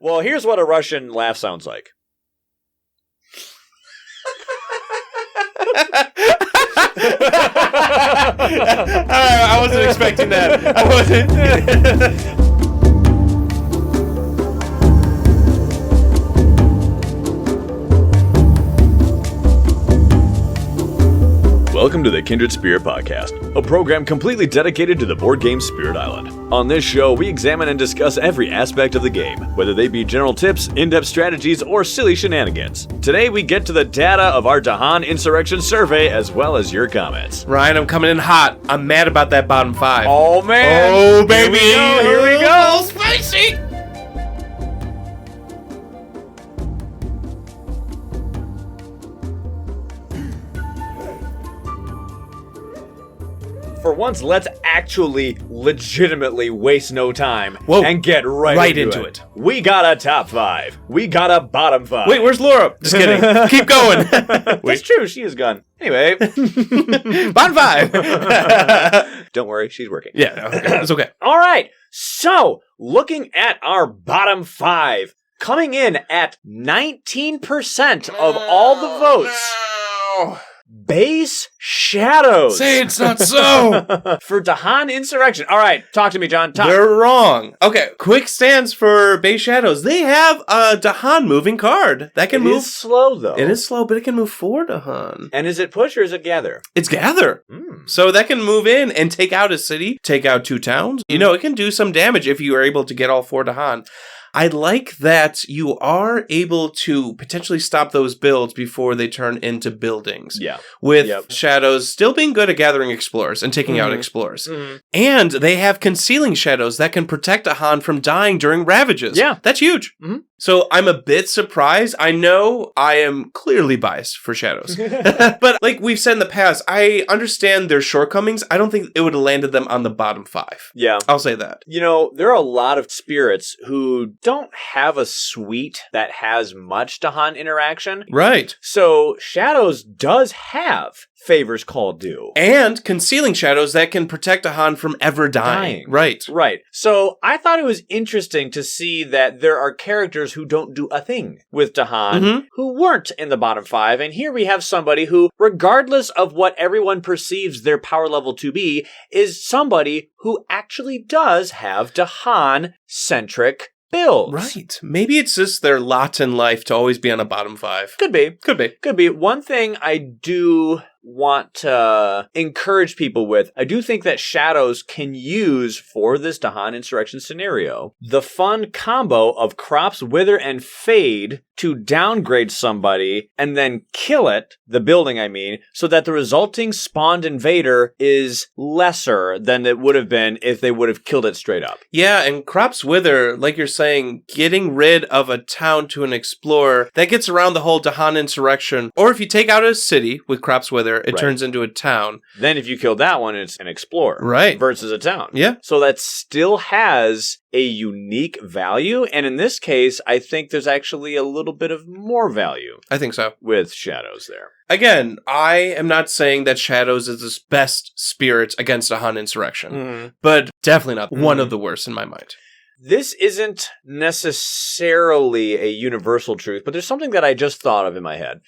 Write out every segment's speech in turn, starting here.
Well, here's what a Russian laugh sounds like. I wasn't expecting that. I wasn't. Welcome to the Kindred Spirit Podcast, a program completely dedicated to the board game Spirit Island. On this show, we examine and discuss every aspect of the game, whether they be general tips, in-depth strategies, or silly shenanigans. Today, we get to the data of our Dahan Insurrection survey, as well as your comments. Ryan, I'm coming in hot. I'm mad about that bottom 5. Oh, man! Oh, baby! Here we go! Spicy! For once, let's actually legitimately waste no time and get right into it. We got a top 5. We got a bottom 5. Wait, where's Laura? Just kidding. Keep going. That's true. She is gone. Anyway. Bottom 5. Don't worry. She's working. Yeah, okay. It's okay. All right. So, looking at our bottom 5, coming in at 19% of all the votes. Base Shadows. Say it's not so. For Dahan Insurrection. All right, talk to me, John. Talk. They're wrong. Okay, quick stands for Base Shadows. They have a Dahan moving card that can move. It is slow, though. It is slow, but it can move 4 Dahan. And is it push or is it gather? It's gather. So that can move in and take out a city, take out 2 towns. You know, it can do some damage if you are able to get all 4 Dahan. I like that you are able to potentially stop those builds before they turn into buildings. Yeah. With Shadows still being good at gathering explorers and taking out explorers. And they have concealing shadows that can protect Dahan from dying during ravages. Yeah. That's huge. So I'm a bit surprised. I know I am clearly biased for Shadows. But like we've said in the past, I understand their shortcomings. I don't think it would have landed them on the bottom 5. Yeah. I'll say that. You know, there are a lot of spirits who don't have a suite that has much Dahan interaction. Right. So Shadows does have favors called due. And concealing shadows that can protect Dahan from ever dying. Right. Right. So I thought it was interesting to see that there are characters who don't do a thing with Dahan who weren't in the bottom 5. And here we have somebody who, regardless of what everyone perceives their power level to be, is somebody who actually does have Dahan-centric builds. Right. Maybe it's just their lot in life to always be on a bottom 5. Could be. Could be. Could be. One thing I do want to encourage people with, I do think that Shadows can use for this Dahan Insurrection scenario the fun combo of Crops Wither and Fade to downgrade somebody and then kill it, the building I mean, so that the resulting spawned invader is lesser than it would have been if they would have killed it straight up. Yeah, and Crops Wither, like you're saying, getting rid of a town to an explorer, that gets around the whole Dahan Insurrection. Or if you take out a city with Crops Wither, it turns into a town. Then if you kill that one, it's an explorer. Right. Versus a town. Yeah. So that still has a unique value. And in this case, I think there's actually a little bit of more value. I think so. With Shadows there. Again, I am not saying that Shadows is the best spirit against Dahan Insurrection. But definitely not one of the worst in my mind. This isn't necessarily a universal truth, but there's something that I just thought of in my head.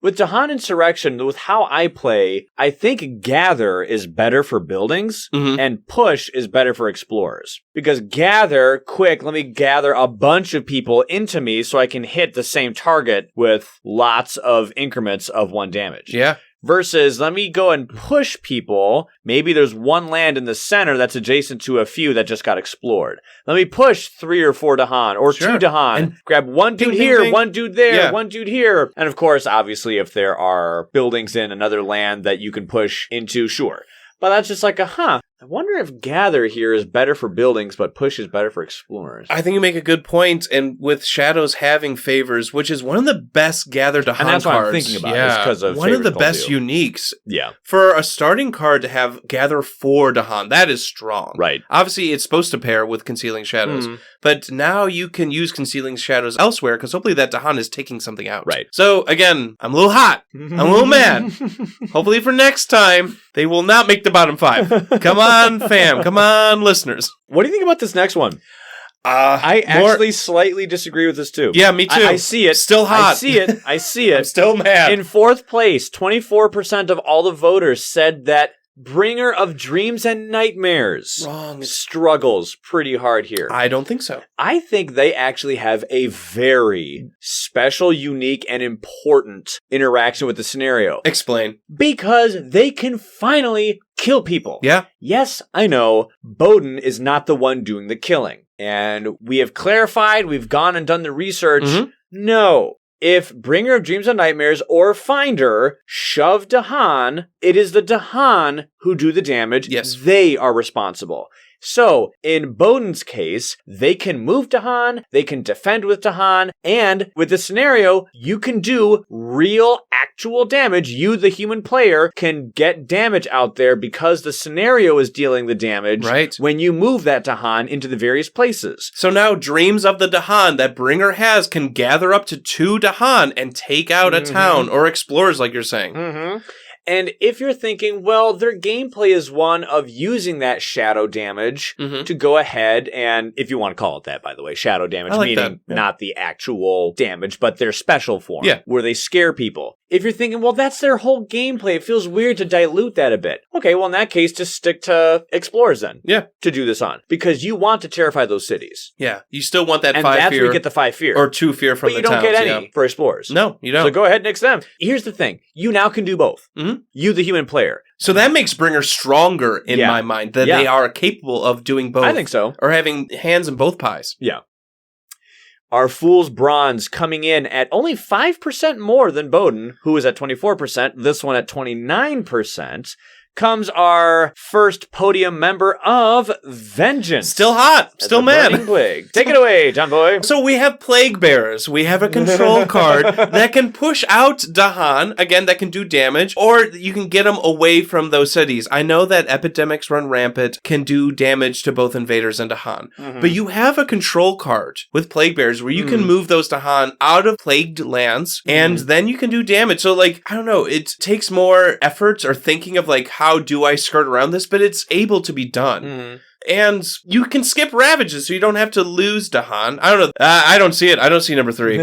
With Dahan Insurrection, with how I play, I think Gather is better for buildings, and Push is better for explorers. Because Gather, quick, let me gather a bunch of people into me so I can hit the same target with lots of increments of 1 damage. Yeah. Versus, let me go and push people. Maybe there's 1 land in the center that's adjacent to a few that just got explored. Let me push 3 or 4 Dahan, or 2 Dahan. And grab 1 dude here, 1 dude there, 1 dude here. And of course, obviously, if there are buildings in another land that you can push into, sure. But that's just like I wonder if Gather here is better for buildings, but Push is better for explorers. I think you make a good point, and with Shadows having favors, which is one of the best Gather Dahan cards. And that's what I'm thinking about, is because of one of the best uniques. Yeah. For a starting card to have Gather 4 Dahan, that is strong. Right. Obviously, it's supposed to pair with Concealing Shadows, but now you can use Concealing Shadows elsewhere, because hopefully that Dahan is taking something out. Right. So, again, I'm a little hot. I'm a little mad. Hopefully for next time, they will not make the bottom 5. Come on, fam. Come on, listeners. What do you think about this next one? I actually slightly disagree with this too. Yeah, me too. I see it. Still hot. I see it. I'm still mad. In fourth place, 24% of all the voters said that Bringer of Dreams and Nightmares struggles pretty hard here. I don't think so. I think they actually have a very special, unique, and important interaction with the scenario. Explain. Because they can finally kill people. Yeah. Yes, I know, Bowden is not the one doing the killing. And we have clarified, we've gone and done the research. Mm-hmm. No. If Bringer of Dreams and Nightmares or Finder shove Dahan, it is the Dahan who do the damage. Yes. They are responsible. So, in Bowden's case, they can move Dahan, they can defend with Dahan, and with this scenario, you can do real, actual damage. You, the human player, can get damage out there because the scenario is dealing the damage when you move that Dahan into the various places. So now Dreams of the Dahan that Bringer has can gather up to 2 Dahan and take out a town or explorers, like you're saying. Mm-hmm. And if you're thinking, well, their gameplay is one of using that shadow damage to go ahead and, if you want to call it that, by the way, shadow damage, meaning not the actual damage, but their special form, where they scare people. If you're thinking, well, that's their whole gameplay, it feels weird to dilute that a bit. Okay, well, in that case, just stick to Explorers then. Yeah. To do this on. Because you want to terrify those cities. Yeah. You still want that 5 fear. And that's where you get the 5 fear. Or 2 fear from the towns. But you don't get any for Explorers. No, you don't. So go ahead and nix them. Here's the thing. You now can do both. Mm-hmm. You, the human player. So that makes Bringer stronger in my mind, that they are capable of doing both. I think so. Or having hands in both pies. Yeah. Our Fool's Bronze coming in at only 5% more than Bowden, who is at 24%, this one at 29%, comes our first podium member of Vengeance. Still hot. Still mad. Plague. Take it away, John Boy. So we have Plague Bearers. We have a control card that can push out Dahan, again, that can do damage, or you can get them away from those cities. I know that epidemics run rampant can do damage to both invaders and Dahan, but you have a control card with Plague Bearers where you can move those Dahan out of plagued lands, and then you can do damage. So, like, I don't know, it takes more effort or thinking of, like, how do I skirt around this? But it's able to be done. And you can skip Ravages, so you don't have to lose Dahan. I don't know. I don't see it. I don't see number 3.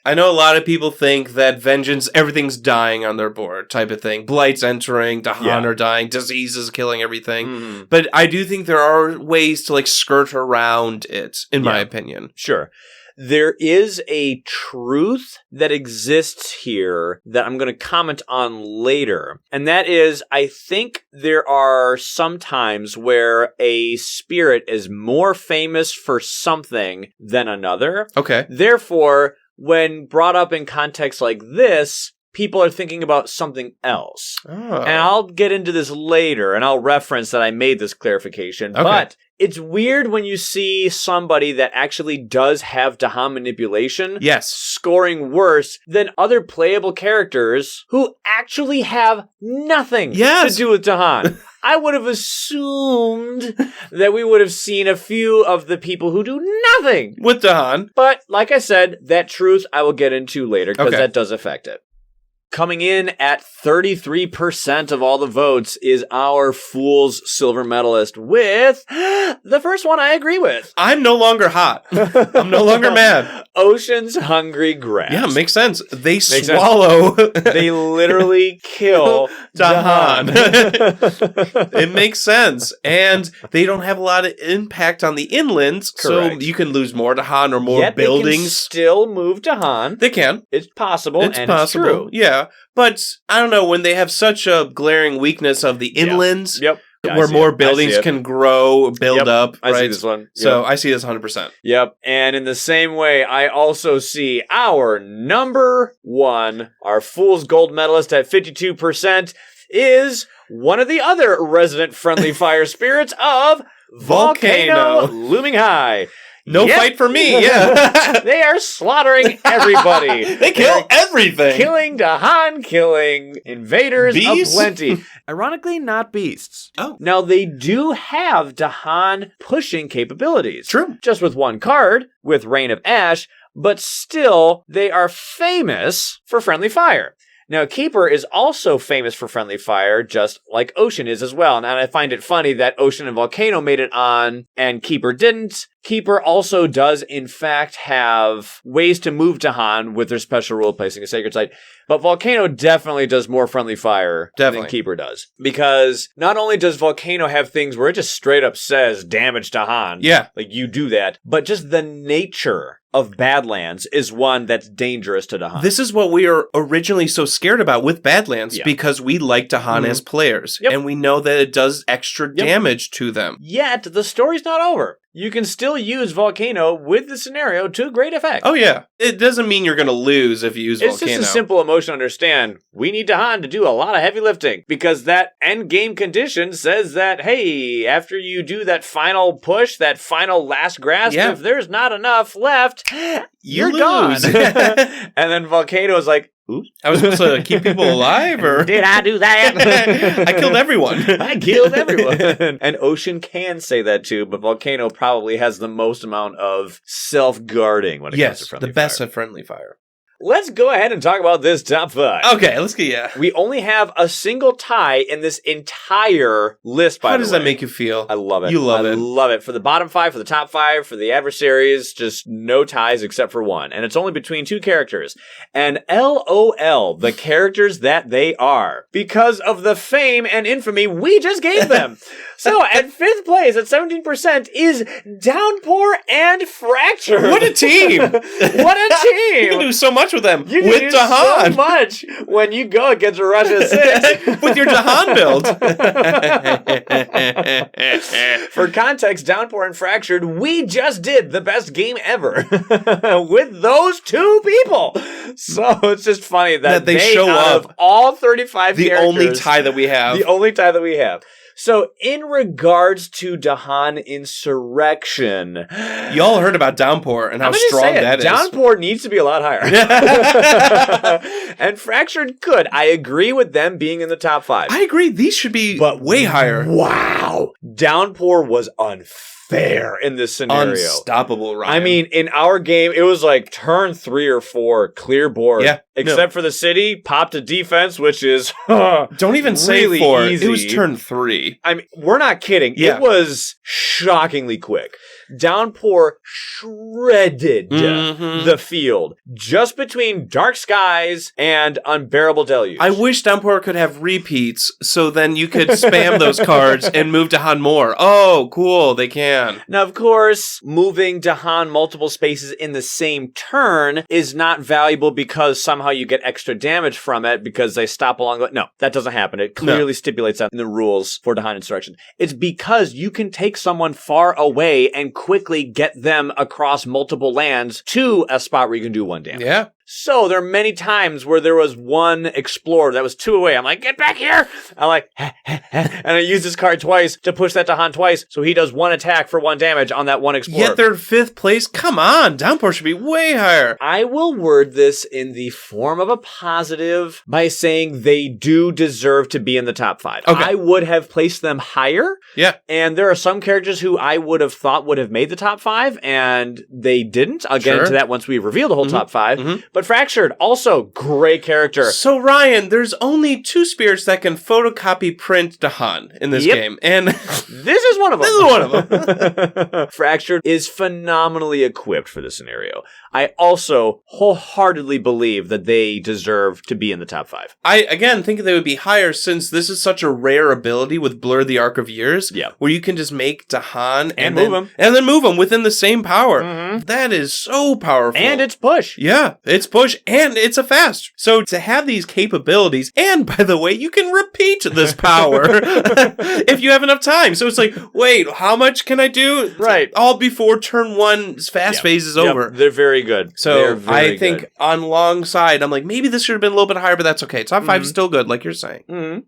I know a lot of people think that Vengeance, everything's dying on their board type of thing. Blight's entering, Dahan are dying, diseases killing everything. But I do think there are ways to, like, skirt around it, in my opinion. Sure. There is a truth that exists here that I'm going to comment on later. And that is, I think there are some times where a spirit is more famous for something than another. Okay. Therefore, when brought up in context like this, people are thinking about something else. Oh. And I'll get into this later, and I'll reference that I made this clarification. Okay. But it's weird when you see somebody that actually does have Dahan manipulation scoring worse than other playable characters who actually have nothing to do with Dahan. I would have assumed that we would have seen a few of the people who do nothing with Dahan. But like I said, that truth I will get into later because that does affect it. Coming in at 33% of all the votes is our Fool's Silver Medalist with the first one I agree with. I'm no longer hot. I'm no longer mad. Ocean's Hungry Grass. Yeah, makes sense. They swallow. They literally kill Dahan. It makes sense. And they don't have a lot of impact on the inlands, so you can lose more Dahan or more buildings. They can still move Dahan. They can. It's possible. It's true. Yeah. But I don't know, when they have such a glaring weakness of the inlands, where more buildings can grow, build up. I see this one. So I see this 100%. Yep. And in the same way, I also see our number 1, our Fool's Gold Medalist at 52%, is one of the other resident friendly fire spirits of Volcano Looming High. No fight for me, They are slaughtering everybody. They kill everything. Killing Dahan, killing invaders of plenty. Ironically, not beasts. Oh. Now, they do have Dahan pushing capabilities. True. Just with one card, with Rain of Ash, but still, they are famous for friendly fire. Now, Keeper is also famous for friendly fire, just like Ocean is as well. And I find it funny that Ocean and Volcano made it on, and Keeper didn't. Keeper also does, in fact, have ways to move Dahan with their special rule placing a sacred site. But Volcano definitely does more friendly fire than Keeper does. Because not only does Volcano have things where it just straight up says damage Dahan. Yeah. Like, you do that. But just the nature of Badlands is one that's dangerous to Dahan. This is what we are originally so scared about with Badlands, because we like Dahan as players. And we know that it does extra damage to them. Yet, the story's not over. You can still use Volcano with the scenario to great effect. Oh, yeah. It doesn't mean you're going to lose if you use Volcano. It's just a simple emotion to understand. We need Dahan to do a lot of heavy lifting because that end game condition says that, hey, after you do that final push, that final last grasp, if there's not enough left, you're gone. And then Volcano is like, oops. I was supposed to keep people alive, or did I do that? I killed everyone. I killed everyone. And Ocean can say that too, but Volcano probably has the most amount of self-guarding when it comes to friendly fire. Yes, the best of friendly fire. Let's go ahead and talk about this top 5. Okay, let's get We only have a single tie in this entire list, by the way. How does that make you feel? I love it. You love it. I love it. For the bottom 5, for the top 5, for the adversaries, just no ties except for one. And it's only between 2 characters. And LOL, the characters that they are. Because of the fame and infamy we just gave them. So, at 5th place, at 17%, is Downpour and Fractured. What a team! What a team! You can do so much with them. You can with do Dahan. so much when you go against a Russia 6. With your Dahan build. For context, Downpour and Fractured, we just did the best game ever with those 2 people. So it's just funny that they show up. Of all 35 the characters, only tie that we have. The only tie that we have. So, in regards to Dahan Insurrection... Y'all heard about Downpour and how strong that is. Downpour needs to be a lot higher. And Fractured could. I agree with them being in the top 5. I agree. These should be way higher. Wow. Downpour was unfair in this scenario. Unstoppable, Ryan. I mean, in our game, it was like turn 3 or 4, clear board. Yeah. Except for the city, popped a defense, which is don't even say really 4. Easy. It was turn 3. I mean, we're not kidding. Yeah. It was shockingly quick. Downpour shredded the field just between Dark Skies and Unbearable Deluge. I wish Downpour could have repeats so then you could spam those cards and move Dahan more. Oh, cool. They can. Now, of course, moving Dahan multiple spaces in the same turn is not valuable because somehow you get extra damage from it because they stop along the way. No, that doesn't happen. It clearly stipulates that in the rules for Dahan Insurrection. It's because you can take someone far away and quickly get them across multiple lands to a spot where you can do 1 damage. Yeah. So there are many times where there was one explorer that was 2 away. I'm like, get back here! I'm like, and I use this card twice to push that Dahan twice, so he does 1 attack for 1 damage on that one explorer. Yet they're 5th place? Come on! Downpour should be way higher. I will word this in the form of a positive by saying they do deserve to be in the top 5. Okay. I would have placed them higher. Yeah. And there are some characters who I would have thought would have made the top 5, and they didn't. I'll get into that once we reveal the whole top 5. But Fractured, also great character. So, Ryan, there's only 2 spirits that can photocopy print Dahan in this game. And this is one of them. This is one of them. Fractured is phenomenally equipped for this scenario. I also wholeheartedly believe that they deserve to be in the top 5. I, again, think they would be higher since this is such a rare ability with Blur the Arc of Years, where you can just make Dahan and move him. And then move him within the same power. That is so powerful. And it's push. Yeah, it's push, and it's a fast. So to have these capabilities, and by the way, you can repeat this power if you have enough time. So it's like, wait, how much can I do? Right. All before turn 1's fast phase is over. They're very good. So I think on alongside, I'm like, maybe this should have been a little bit higher, but that's okay. Top 5 is still good, like you're saying.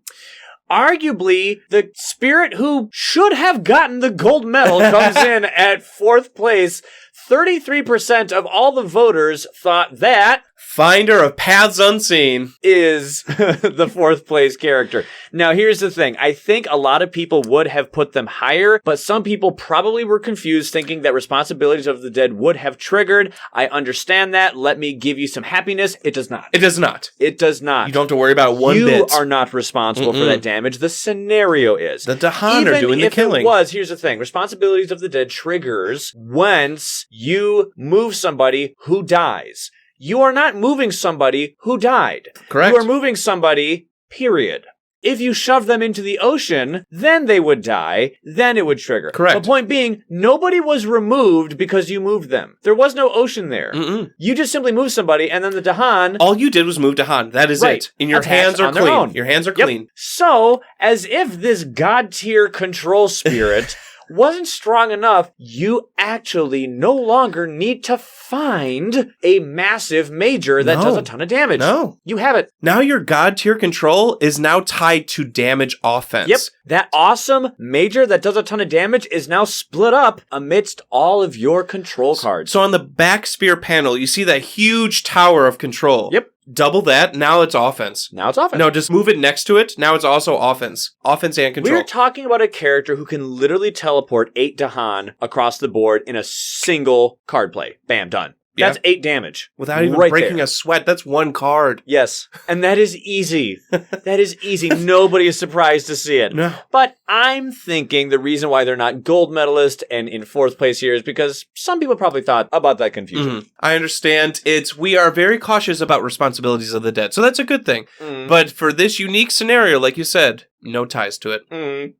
Arguably, the spirit who should have gotten the gold medal comes in at 4th place. 33% of all the voters thought that Finder of Paths Unseen is the 4th place character. Now, here's the thing. I think a lot of people would have put them higher, but some people probably were confused thinking that Responsibilities of the Dead would have triggered. I understand that. Let me give you some happiness. It does not. It does not. It does not. You don't have to worry about one bit. You are not responsible for that damage. The scenario is. The Dahan are doing the killing. Here's the thing. Responsibilities of the Dead triggers once you move somebody who dies. You are not moving somebody who died. Correct. You are moving somebody, period. If you shove them into the ocean, then they would die, then it would trigger. Correct. The point being, nobody was removed because you moved them. There was no ocean there. You just simply moved somebody, and then the Dahan... All you did was move Dahan. That is it. And your hands are clean. Your hands are clean. So, as if this god-tier control spirit... wasn't strong enough, you actually no longer need to find a massive major that does a ton of damage. No. You have it. Now your god tier control is now tied to damage offense. Yep. That awesome major that does a ton of damage is now split up amidst all of your control cards. So on the back spear panel, you see that huge tower of control. Yep. Double that, now it's offense. Now it's offense. No, just move it next to it, now it's also offense. Offense and control. We're talking about a character who can literally teleport 8 Dahan across the board in a single card play. Bam, done. Yeah. That's 8 damage. Without even breaking a sweat, that's 1 card. Yes. And that is easy. That is easy. Nobody is surprised to see it. No. But I'm thinking the reason why they're not gold medalist and in 4th place here is because some people probably thought about that confusion. I understand. We are very cautious about Responsibilities of the Dead, so that's a good thing. But for this unique scenario, like you said, no ties to it.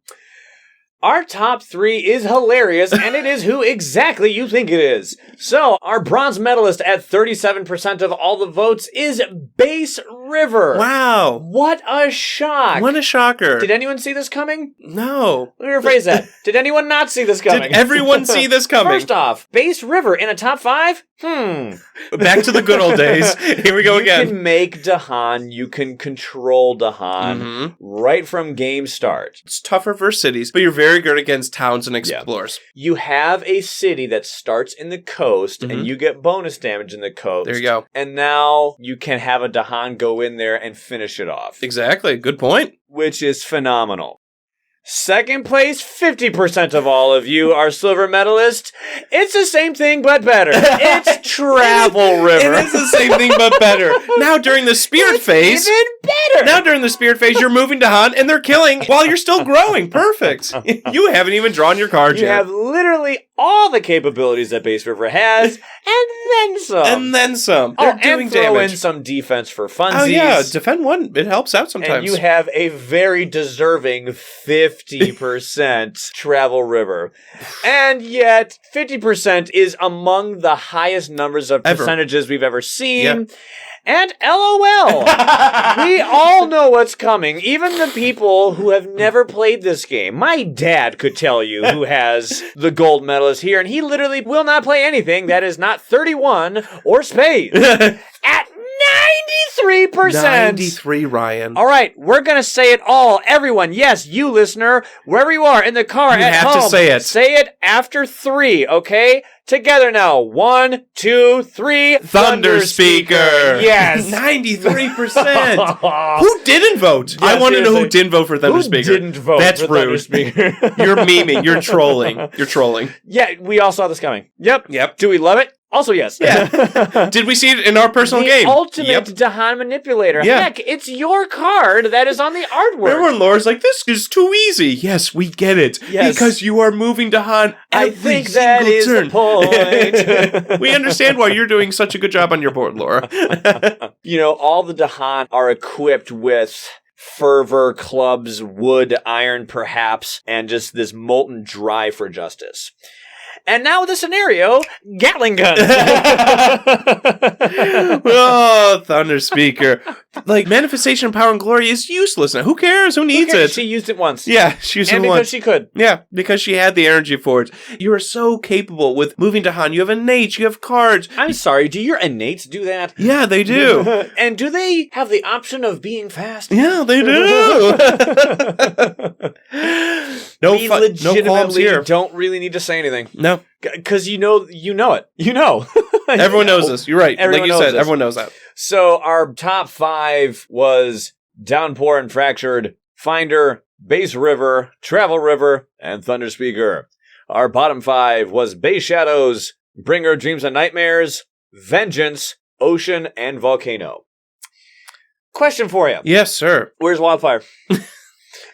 Our top 3 is hilarious, and it is who exactly you think it is. So, our bronze medalist at 37% of all the votes is Base River. Wow. What a shock. What a shocker. Did anyone see this coming? No. Let me rephrase that. Did anyone not see this coming? Did everyone see this coming? First off, Base River in a top 5? Back to the good old days. Here we go again. You can make Dahan. You can control Dahan right from game start. It's tougher versus cities, but you're very good against towns and explorers. You have a city that starts in the coast, and you get bonus damage in the coast. There you go. And now you can have a Dahan go in there and finish it off. Exactly. Good point. Which is phenomenal. Second place, 50% of all of you are silver medalists. It's the same thing, but better. It's Travel River. It is the same thing, but better. Now, during the Spirit phase... even better. Now, during the Spirit phase, you're moving Dahan, and they're killing while you're still growing. Perfect. You haven't even drawn your card yet. You have literally all the capabilities that Base River has, and then some. And then some. They're doing and throw damage. in some defense for funsies. Oh, yeah. Defend 1. It helps out sometimes. And you have a very deserving 50% Travel River. And yet, 50% is among the highest numbers of percentages we've ever seen. Yep. And LOL, we all know what's coming. Even the people who have never played this game. My dad could tell you who has the gold medalist here, and he literally will not play anything that is not 31 or spades. At 93%. 93, Ryan. All right, we're going to say it all. Everyone, yes, you listener, wherever you are, in the car, at home. You have to say it. Say it after 3, okay? Together now. 1, 2, 3. Thunder Speaker. Yes. 93%. Who didn't vote? Yeah, I want to know who didn't vote for Thunder Speaker. Who didn't vote That's for rude. Thunder Speaker? You're memeing. You're trolling. You're trolling. Yeah, we all saw this coming. Yep. Do we love it? Also, yes. Yeah. Did we see it in our personal game? The ultimate Dahan manipulator. Yeah. Heck, it's your card that is on the artwork. Remember when Laura's like, this is too easy. Yes, we get it. Yes. Because you are moving Dahan every I think that is turn. The point. We understand why you're doing such a good job on your board, Laura. You know, all the Dahan are equipped with fervor, clubs, wood, iron perhaps, and just this molten drive for justice. And now the scenario, Gatling guns. Oh, Thunder Speaker. Like, manifestation of power and glory is useless now. Who cares? Who needs it? She used it once. Yeah, she used it once. And because she could. Yeah, because she had the energy for it. You are so capable with moving Dahan. You have innate, you have cards. I'm sorry, do your innates do that? Yeah, they do. And do they have the option of being fast? Yeah, they do. We legitimately qualms here. don't really need to say anything. No. Because you know it. You know. Everyone knows this. You're right. Everyone like you knows said, this. everyone knows that. So our top 5 was Downpour and Fractured, Finder, Base River, Travel River, and Thunder Speaker. Our bottom 5 was Base Shadows, Bringer of Dreams and Nightmares, Vengeance, Ocean, and Volcano. Question for you. Yes, sir. Where's Wildfire?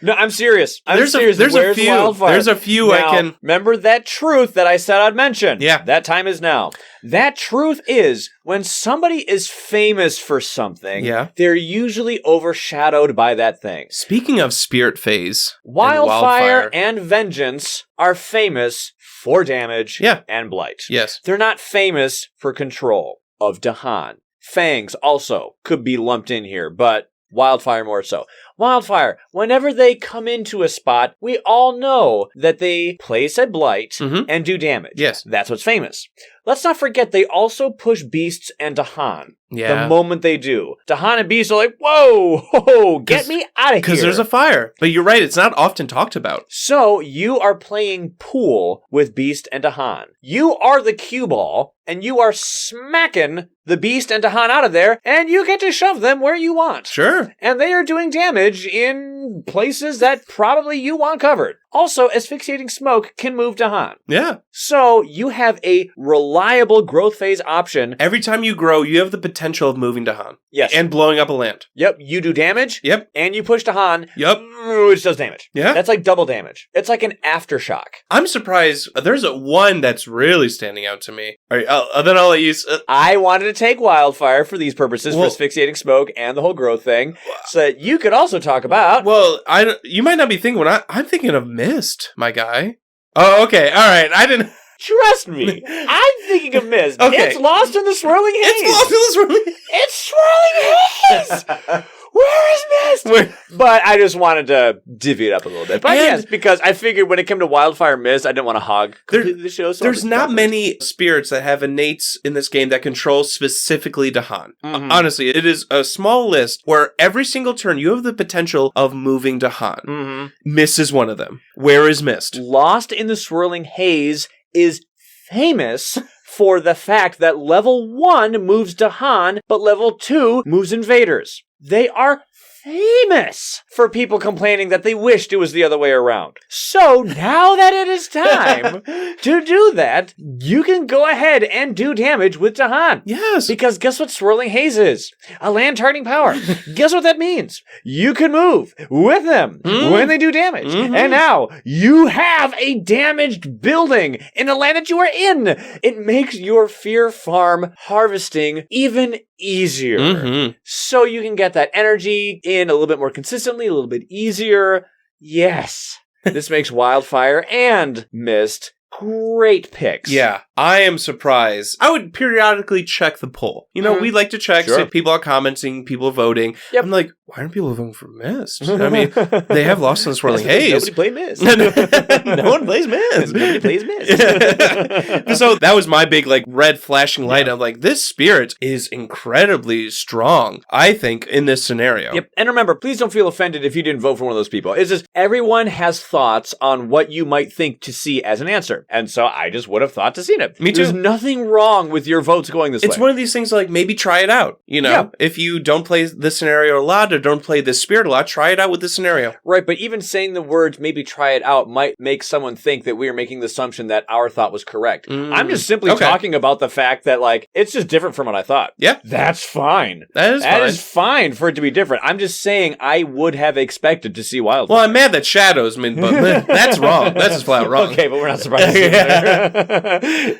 No, I'm serious. There's serious. a few. Wildfire? There's a few now, I can. Remember that truth that I said I'd mention. Yeah. That time is now. That truth is when somebody is famous for something, they're usually overshadowed by that thing. Speaking of Spirit Phase, Wildfire and Vengeance are famous for damage and blight. Yes. They're not famous for control of Dahan. Fangs also could be lumped in here, but Wildfire more so. Wildfire, whenever they come into a spot, we all know that they place a blight and do damage. Yes. That's what's famous. Let's not forget they also push beasts and Dahan. Yeah. The moment they do. Dahan and beasts are like, whoa, get me out of here. Because there's a fire. But you're right, it's not often talked about. So you are playing pool with beast and Dahan. You are the cue ball, and you are smacking the beast and Dahan out of there, and you get to shove them where you want. Sure. And they are doing damage in places that probably you want covered. Also, asphyxiating smoke can move Dahan. Yeah. So you have a reliable growth phase option. Every time you grow, you have the potential of moving Dahan. Yes. And blowing up a land. Yep, you do damage. Yep. And you push Dahan. Yep. Which does damage. Yeah. That's like double damage. It's like an aftershock. I'm surprised. There's one that's really standing out to me. All right, then I'll let you... I wanted to take Wildfire for these purposes, for asphyxiating smoke and the whole growth thing, so that you could also talk about... Well, you might not be thinking what I'm thinking of Mist, my guy. Oh, okay. All right. I didn't... Trust me. I'm thinking of Mist. Okay. It's lost in the swirling haze. It's lost in the swirling haze. It's swirling haze. Where is Mist? But I just wanted to divvy it up a little bit. But yes, because I figured when it came to Wildfire Mist, I didn't want to hog completely the show. So there's not many spirits that have innates in this game that control specifically Dahan. Honestly, it is a small list where every single turn you have the potential of moving Dahan. Mist is one of them. Where is Mist? Lost in the Swirling Haze is famous for the fact that level 1 moves Dahan, but level 2 moves invaders. They are famous for people complaining that they wished it was the other way around. So now that it is time to do that, you can go ahead and do damage with Dahan. Yes. Because guess what Swirling Haze is? A land turning power. Guess what that means? You can move with them when they do damage. And now you have a damaged building in the land that you are in. It makes your fear farm harvesting even easier. So you can get that energy in a little bit more consistently, a little bit easier. Yes. This makes Wildfire and Mist great picks. Yeah, I am surprised. I would periodically check the poll. You know, we like to check, see if people are commenting, people are voting. I'm like, why aren't people voting for Mist? I mean, they have Lost in the Swirling Haze. Nobody played Mist. No one plays Mist. Nobody plays Mist. So that was my big, like, red flashing light. I'm like, this spirit is incredibly strong, I think, in this scenario. Yep. And remember, please don't feel offended if you didn't vote for one of those people. It's just everyone has thoughts on what you might think to see as an answer. And so I just would have thought to seen it. Me too. There's nothing wrong with your votes going this way. It's one of these things like maybe try it out. You know, if you don't play this scenario a lot or don't play this spirit a lot, try it out with this scenario. Right, but even saying the words maybe try it out might make someone think that we are making the assumption that our thought was correct. I'm just simply talking about the fact that, like, it's just different from what I thought. Yeah. That's fine. That is fine for it to be different. I'm just saying I would have expected to see Wildfire. Well, I'm mad that Shadows, but that's wrong. That's just flat wrong. Okay, but we're not surprised.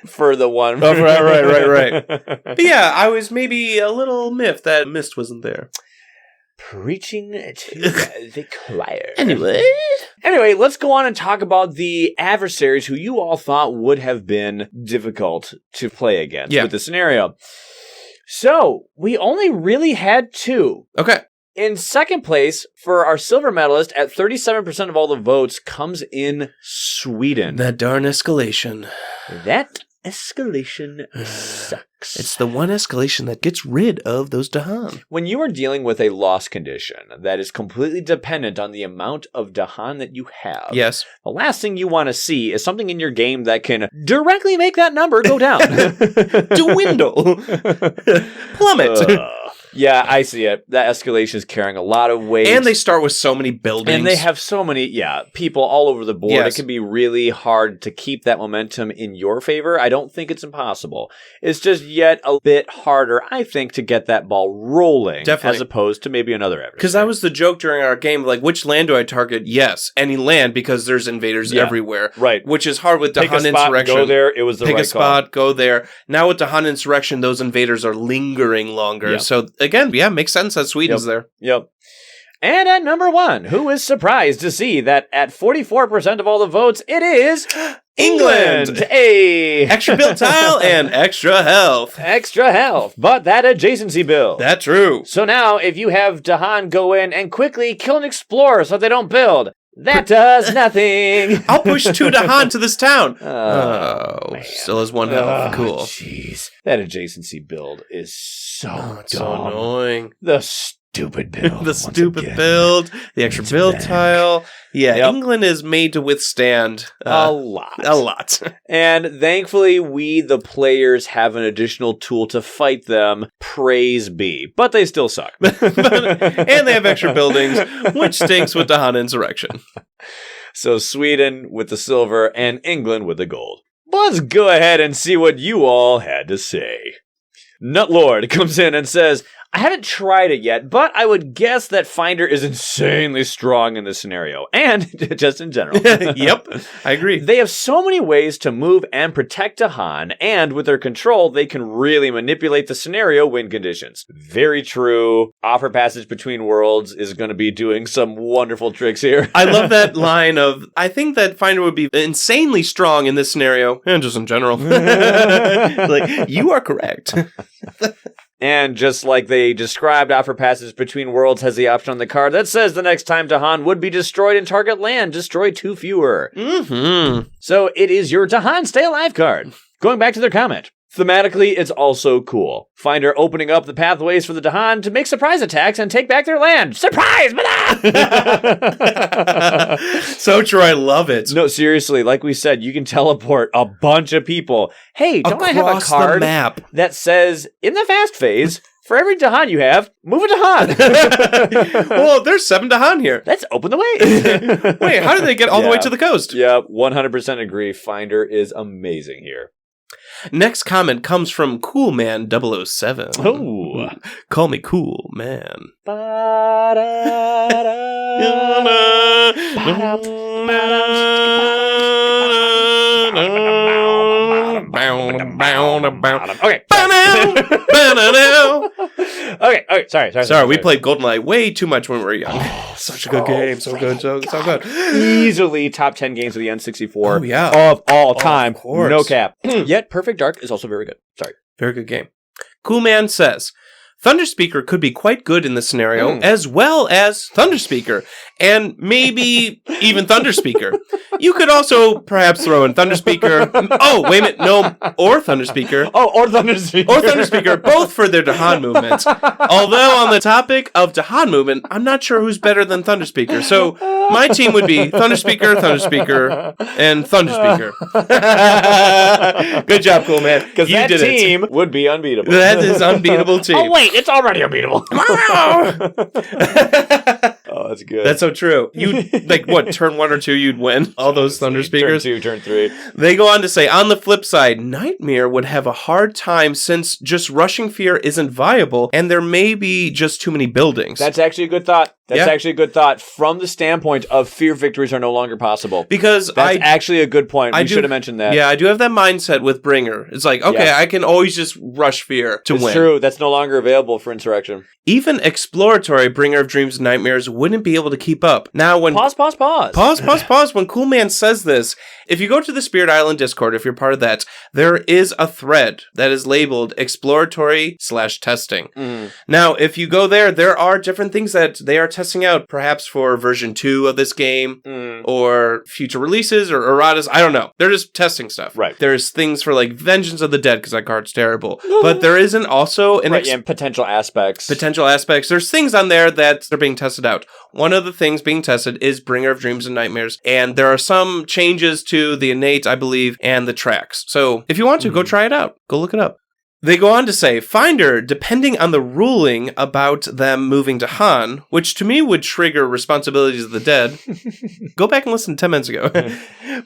For the one. Oh, right. But yeah, I was maybe a little miffed that Mist wasn't there. Preaching to the choir. Anyway, let's go on and talk about the adversaries who you all thought would have been difficult to play against with the scenario. So, we only really had 2. Okay. In second place, for our silver medalist, at 37% of all the votes, comes in Sweden. That darn escalation. That escalation sucks. It's the one escalation that gets rid of those Dahan. When you are dealing with a loss condition that is completely dependent on the amount of Dahan that you have, yes, the last thing you want to see is something in your game that can directly make that number go down. Dwindle. Plummet. Yeah, I see it. That escalation is carrying a lot of weight. And they start with so many buildings. And they have so many, people all over the board. Yes. It can be really hard to keep that momentum in your favor. I don't think it's impossible. It's just yet a bit harder, I think, to get that ball rolling. Definitely. As opposed to maybe another adversary. Because that was the joke during our game, like, which land do I target? Yes, any land, because there's invaders everywhere. Right. Which is hard with Dahan Insurrection. Go there, it was the right call. Pick a spot, go there. Now with Dahan Insurrection, those invaders are lingering longer. Yep. So, again, makes sense that Sweden's there. Yep. And at number 1, who is surprised to see that at 44% of all the votes, it is England. Extra build tile and extra health. Extra health, but that adjacency build. That's true. So now, if you have Dahan go in and quickly kill an explorer so they don't build, that does nothing. I'll push 2 Dahan to this town. Still has 1 health. Cool. Jeez. That adjacency build is so dumb. So annoying. The stupid build. The extra build tile. Yeah, England is made to withstand a lot. And thankfully, we, the players, have an additional tool to fight them. Praise be. But they still suck. And they have extra buildings, which stinks with Dahan Insurrection. So Sweden with the silver and England with the gold. Let's go ahead and see what you all had to say. Nutlord comes in and says, I haven't tried it yet, but I would guess that Finder is insanely strong in this scenario, and just in general. Yep, I agree. They have so many ways to move and protect Dahan, and with their control, they can really manipulate the scenario win conditions. Very true. Offer Passage Between Worlds is going to be doing some wonderful tricks here. I love that line of, I think that Finder would be insanely strong in this scenario, and just in general. Like, you are correct. And just like they described, Offer Passage Between Worlds has the option on the card that says the next time Dahan would be destroyed in target land, destroy 2 fewer. Mm-hmm. So it is your Dahan Stay Alive card. Going back to their comment. Thematically, it's also cool. Finder opening up the pathways for the Dahan to make surprise attacks and take back their land. Surprise! So true, I love it. No, seriously, like we said, you can teleport a bunch of people. Hey, don't across I have a card map that says, in the fast phase, for every Dahan you have, move a Dahan. Well, there's 7 Dahan here. Let's open the way. Wait, how did they get all the way to the coast? Yeah, 100% agree. Finder is amazing here. Next comment comes from Coolman007. Oh. Call me Cool Man. Okay. Okay. Sorry. We played GoldenEye way too much when we were young. Such a good game. So good. So good. Easily top 10 games of the N64 of all time. Of course. No cap. Yet Perfect Dark is also very good. Sorry. Very good game. Coolman says, Thunderspeaker could be quite good in this scenario, as well as Thunderspeaker, and maybe even Thunderspeaker. You could also perhaps throw in Thunderspeaker. Oh, wait a minute, no, or Thunderspeaker. Oh, or Thunderspeaker. Or Thunderspeaker, both for their Dahan movement. Although on the topic of Dahan movement, I'm not sure who's better than Thunderspeaker. So my team would be Thunderspeaker, and Thunderspeaker. Good job, cool man. Because that team would be unbeatable. That is unbeatable team. Oh, wait, it's already unbeatable. Oh, that's good. That's so true. You like what, turn 1 or 2, you'd win all those Thunderspeakers. Turn 2, turn 3. They go on to say, on the flip side, Nightmare would have a hard time since just rushing fear isn't viable, and there may be just too many buildings. That's actually a good thought. From the standpoint of fear victories are no longer possible. Because that's actually a good point. We should have mentioned that. Yeah, I do have that mindset with Bringer. It's like, okay, I can always just rush fear to win. It's true. That's no longer available for Insurrection. Even exploratory Bringer of Dreams and Nightmares wouldn't be able to keep up. Now, when Pause. Pause. When Coolman says this, if you go to the Spirit Island Discord, if you're part of that, there is a thread that is labeled exploratory/testing. Now, if you go there, there are different things that they are testing out, perhaps for version 2 of this game, or future releases, or erratas. I don't know. They're just testing stuff. Right. There's things for like Vengeance of the Dead, because that card's terrible. But there isn't also and potential aspects. There's things on there that are being tested out. One of the things being tested is Bringer of Dreams and Nightmares, and there are some changes to the innate, I believe, and the tracks. So if you want to, go try it out. Go look it up. They go on to say, Finder, depending on the ruling about them moving to Han, which to me would trigger Responsibilities of the Dead, go back and listen 10 minutes ago,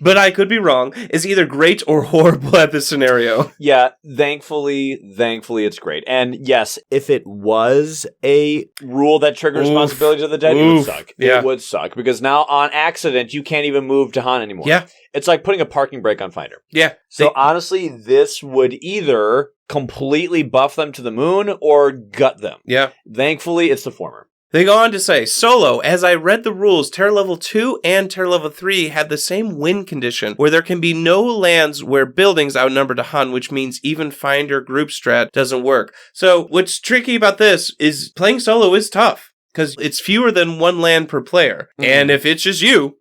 but I could be wrong, is either great or horrible at this scenario. Yeah, thankfully it's great. And yes, if it was a rule that triggered Responsibilities of the Dead, it would suck. Yeah. It would suck, because now on accident, you can't even move to Han anymore. Yeah. It's like putting a parking brake on Finder. Yeah. So honestly, this would either completely buff them to the moon or gut them. Yeah. Thankfully, it's the former. They go on to say, Solo, as I read the rules, Terra Level 2 and Terra Level 3 have the same win condition, where there can be no lands where buildings outnumber to Han, which means even Finder group strat doesn't work. So what's tricky about this is playing Solo is tough, because it's fewer than one land per player. And if it's just you,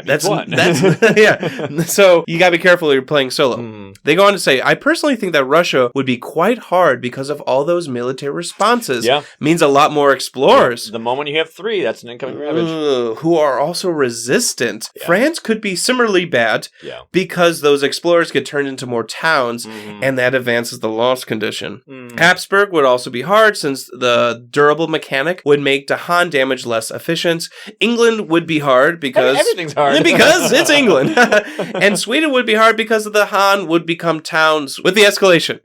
that's one. Yeah. So you gotta be careful if you're playing solo. They go on to say, I personally think that Russia would be quite hard because of all those military responses. Yeah. Means a lot more explorers. The moment you have 3, that's an incoming ravage. Who are also resistant. Yeah. France could be similarly bad because those explorers get turned into more towns, and that advances the loss condition. Hepsbok would also be hard, since the durable mechanic would make Dahan damage less efficient. England would be hard because everything's hard. Because it's England. And Sweden would be hard because of the Han would become towns with the escalation.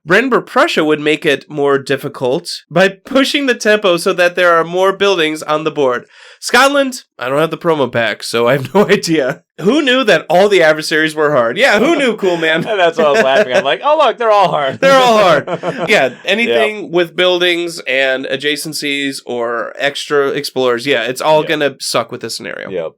Brandenburg Prussia would make it more difficult by pushing the tempo so that there are more buildings on the board. Scotland, I don't have the promo pack, so I have no idea. Who knew that all the adversaries were hard? Yeah, who knew, cool man? And that's what I was laughing at. I'm like, oh, look, they're all hard. They're all hard. Yeah, anything with buildings and adjacencies or extra explorers, it's all going to suck with this scenario. Yep.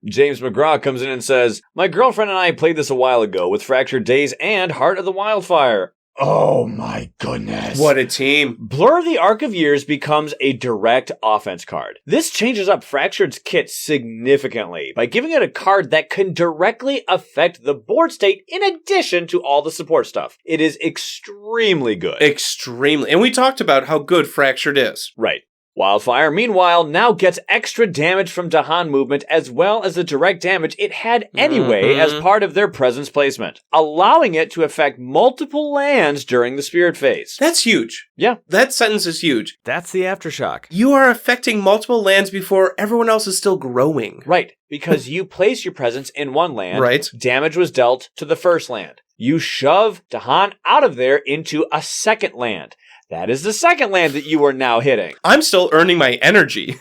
James McGraw comes in and says, my girlfriend and I played this a while ago with Fractured Days and Heart of the Wildfire. Oh my goodness. What a team. Blur of the Arc of Years becomes a direct offense card. This changes up Fractured's kit significantly by giving it a card that can directly affect the board state in addition to all the support stuff. It is extremely good. Extremely. And we talked about how good Fractured is. Right. Wildfire, meanwhile, now gets extra damage from Dahan movement as well as the direct damage it had anyway as part of their presence placement, allowing it to affect multiple lands during the Spirit phase. That's huge. Yeah. That sentence is huge. That's the aftershock. You are affecting multiple lands before everyone else is still growing. Right, because you place your presence in one land, right. Damage was dealt to the first land. You shove Dahan out of there into a second land. That is the second land that you are now hitting. I'm still earning my energy,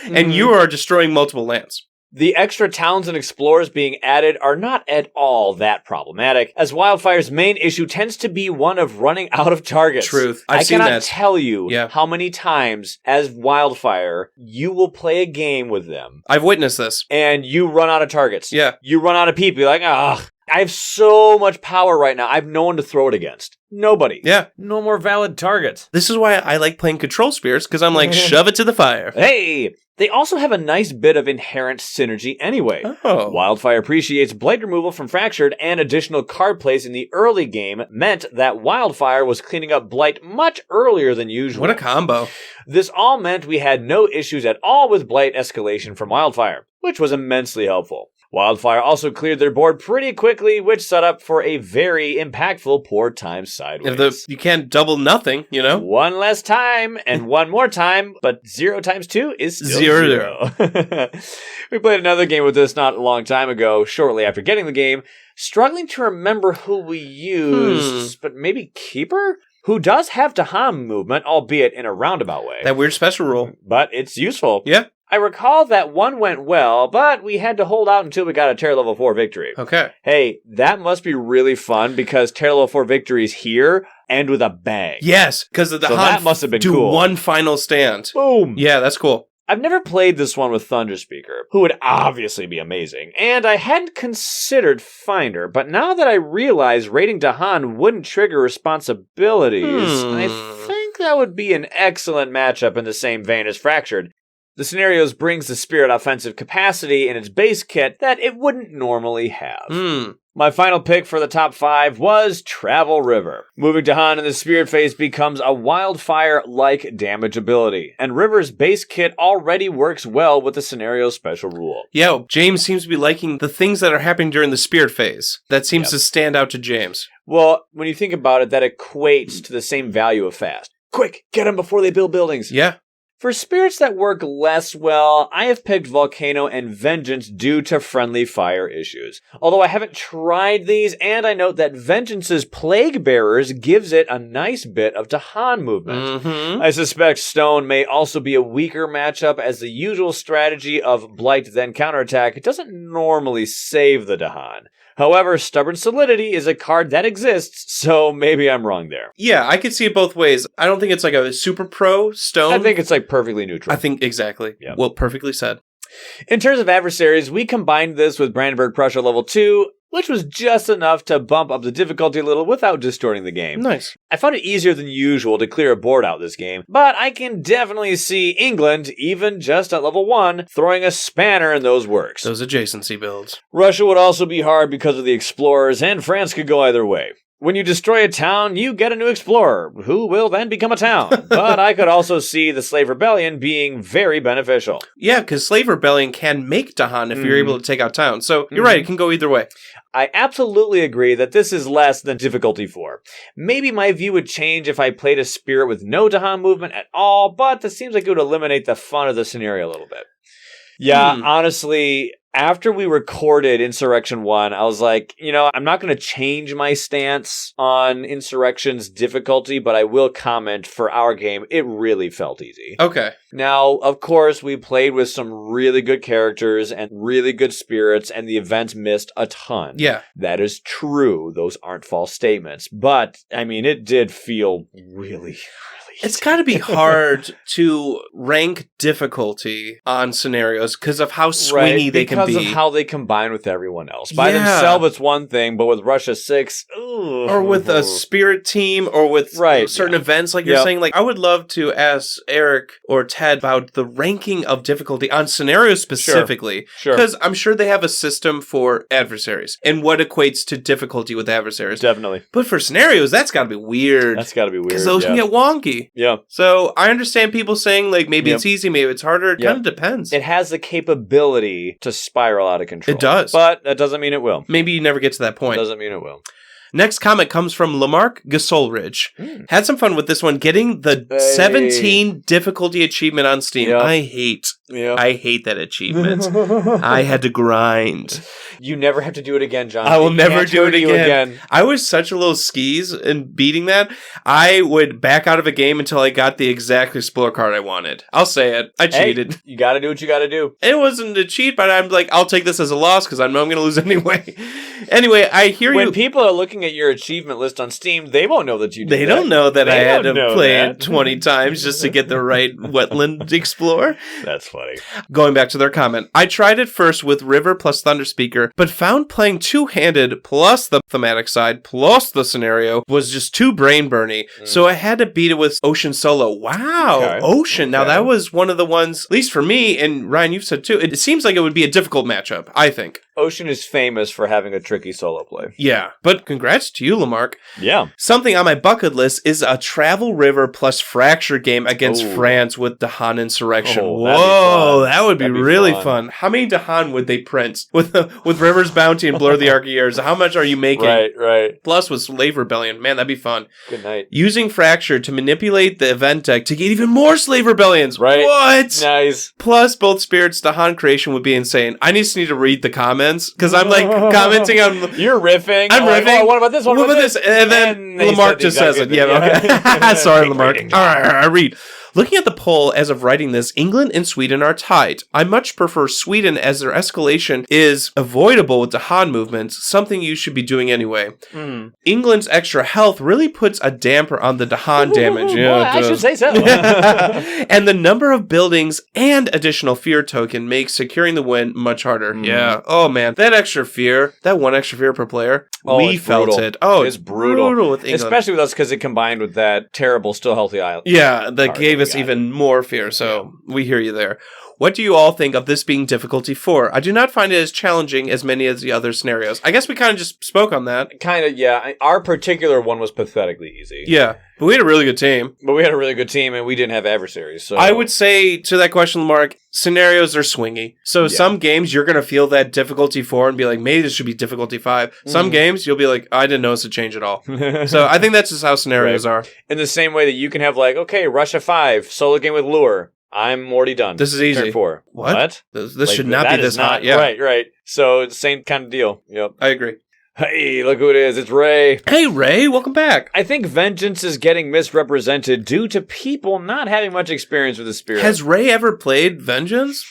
and you are destroying multiple lands. The extra towns and explorers being added are not at all that problematic, as Wildfire's main issue tends to be one of running out of targets. Truth. I cannot tell you how many times, as Wildfire, you will play a game with them. I've witnessed this. And you run out of targets. Yeah. You run out of people. You're like, I have so much power right now. I have no one to throw it against. Nobody. Yeah. No more valid targets. This is why I like playing Control Spears, because I'm like, shove it to the fire. Hey! They also have a nice bit of inherent synergy anyway. Oh. Wildfire appreciates blight removal from Fractured, and additional card plays in the early game meant that Wildfire was cleaning up blight much earlier than usual. What a combo. This all meant we had no issues at all with blight escalation from Wildfire, which was immensely helpful. Wildfire also cleared their board pretty quickly, which set up for a very impactful pour time sideways. You can't double nothing, you know? One less time and one more time, but 0 times 2 is still 0. We played another game with this not a long time ago, shortly after getting the game, struggling to remember who we used, but maybe Keeper? Who does have Dahan movement, albeit in a roundabout way. That weird special rule. But it's useful. Yeah. I recall that one went well, but we had to hold out until we got a Terra Level 4 victory. Okay. Hey, that must be really fun because Terra Level 4 victories here end with a bang. Yes, because the so that must have been do cool. One final stand. Boom. Yeah, that's cool. I've never played this one with Thunderspeaker, who would obviously be amazing, and I hadn't considered Finder, but now that I realize raiding Dahan wouldn't trigger responsibilities, I think that would be an excellent matchup in the same vein as Fractured. The scenarios brings the Spirit offensive capacity in its base kit that it wouldn't normally have. My final pick for the top 5 was Travel River. Moving Dahan in the Spirit phase becomes a wildfire-like damage ability, and River's base kit already works well with the scenario's special rule. Yeah, James seems to be liking the things that are happening during the Spirit phase. That seems to stand out to James. Well, when you think about it, that equates to the same value of fast. Quick, get them before they build buildings. Yeah. For spirits that work less well, I have picked Volcano and Vengeance due to friendly fire issues. Although I haven't tried these, and I note that Vengeance's Plague Bearers gives it a nice bit of Dahan movement. I suspect Stone may also be a weaker matchup, as the usual strategy of Blight then counterattack doesn't normally save the Dahan. However, Stubborn Solidity is a card that exists, so maybe I'm wrong there. Yeah, I could see it both ways. I don't think it's like a super pro Stone. I think it's like perfectly neutral. I think exactly. Yeah. Well, perfectly said. In terms of adversaries, we combined this with Brandenburg Prussia level 2, which was just enough to bump up the difficulty a little without distorting the game. Nice. I found it easier than usual to clear a board out this game, but I can definitely see England, even just at level 1, throwing a spanner in those works. Those adjacency builds. Russia would also be hard because of the explorers, and France could go either way. When you destroy a town, you get a new explorer, who will then become a town. But I could also see the Slave Rebellion being very beneficial. Yeah, because Slave Rebellion can make Dahan if you're able to take out towns. So you're right, it can go either way. I absolutely agree that this is less than difficulty 4. Maybe my view would change if I played a spirit with no Dahan movement at all, but this seems like it would eliminate the fun of the scenario a little bit. Yeah, honestly, after we recorded Insurrection 1, I was like, I'm not going to change my stance on Insurrection's difficulty, but I will comment for our game, it really felt easy. Okay. Now, of course, we played with some really good characters and really good spirits, and the events missed a ton. Yeah. That is true. Those aren't false statements. But, it did feel really... It's got to be hard to rank difficulty on scenarios because of how swingy they can be. Because of how they combine with everyone else. By themselves, it's one thing, but with Russia 6... Or with a spirit team, or with certain events, like you're saying. Like, I would love to ask Eric or Ted about the ranking of difficulty on scenarios specifically. Sure. Because I'm sure they have a system for adversaries and what equates to difficulty with adversaries. Definitely. But for scenarios, that's got to be weird. That's got to be weird. Because those can get wonky. Yeah. So I understand people saying, like, maybe it's easy, maybe it's harder. It kind of depends. It has the capability to spiral out of control. It does. But that doesn't mean it will. Maybe you never get to that point. It doesn't mean it will. Next comment comes from Lamarck Gasolridge. Had some fun with this one, getting the 17 difficulty achievement on Steam. Yep. I hate that achievement. I had to grind. You never have to do it again, John. I will never do it again. I was such a little skis in beating that. I would back out of a game until I got the exact Explorer card I wanted. I'll say it. I cheated. You gotta do what you gotta do. It wasn't a cheat, but I'm like, I'll take this as a loss because I know I'm going to lose anyway. Anyway, I hear when people are looking at your achievement list on Steam, they won't know that you did They don't know that I had to play it 20 times just to get the right wetland explore. That's funny. Going back to their comment, I tried it first with River plus Thunder Speaker, but found playing two-handed plus the thematic side plus the scenario was just too brain-burny, so I had to beat it with Ocean Solo. Wow, okay. Ocean. Now that was one of the ones, at least for me, and Ryan, you've said too, it seems like it would be a difficult matchup, I think. Ocean is famous for having a tricky solo play. Yeah, but congrats to you, Lamarck. Yeah. Something on my bucket list is a Travel River plus Fracture game against France with Dahan Insurrection. Whoa, that would be really fun. How many Dahan would they print with River's Bounty and Blur the Archiers? How much are you making? Right. Plus with Slave Rebellion. Man, that'd be fun. Good night. Using Fracture to manipulate the event deck to get even more Slave Rebellions. Right. What? Nice. Plus both spirits Dahan creation would be insane. I just need to read the comments because I'm like commenting on... You're riffing. I'm riffing. Like, what about this? What about this? And then Lamarck just says it. Yeah, okay. Sorry, Lamarck. All right, I read. Looking at the poll as of writing this, England and Sweden are tied. I much prefer Sweden as their escalation is avoidable with Dahan movements, something you should be doing anyway. England's extra health really puts a damper on the Dahan damage. Yeah, I should say so. And the number of buildings and additional fear token makes securing the win much harder. Yeah. Oh man, that extra fear, that one extra fear per player, we felt brutal. it. Oh, it's brutal with England. Especially with us because it combined with that terrible still healthy island. Yeah, that gave us even more fear, so we hear you there. What do you all think of this being difficulty 4? I do not find it as challenging as many of the other scenarios. I guess we kind of just spoke on that. Kind of, yeah. Our particular one was pathetically easy. Yeah, but we had a really good team. And we didn't have adversaries. So I would say, to that question, Mark, scenarios are swingy. So some games, you're going to feel that difficulty 4 and be like, maybe this should be difficulty 5. Some games, you'll be like, I didn't notice a change at all. So I think that's just how scenarios are. In the same way that you can have like, okay, Russia 5, solo game with lure. I'm already done. This is easy. Turn 4. What? This should not be this hot. Yeah. Right. So, same kind of deal. Yep. I agree. Hey, look who it is. It's Ray. Hey, Ray. Welcome back. I think vengeance is getting misrepresented due to people not having much experience with the spirit. Has Ray ever played Vengeance?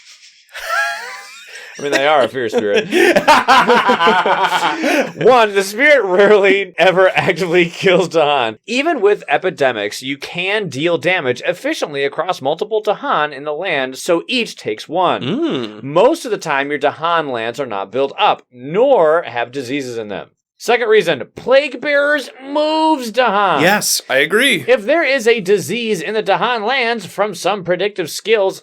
I mean, they are a fear spirit. One, the spirit rarely ever actively kills Dahan. Even with epidemics, you can deal damage efficiently across multiple Dahan in the land, so each takes 1. Most of the time, your Dahan lands are not built up, nor have diseases in them. Second reason, Plague Bearers moves Dahan. Yes, I agree. If there is a disease in the Dahan lands from some predictive skills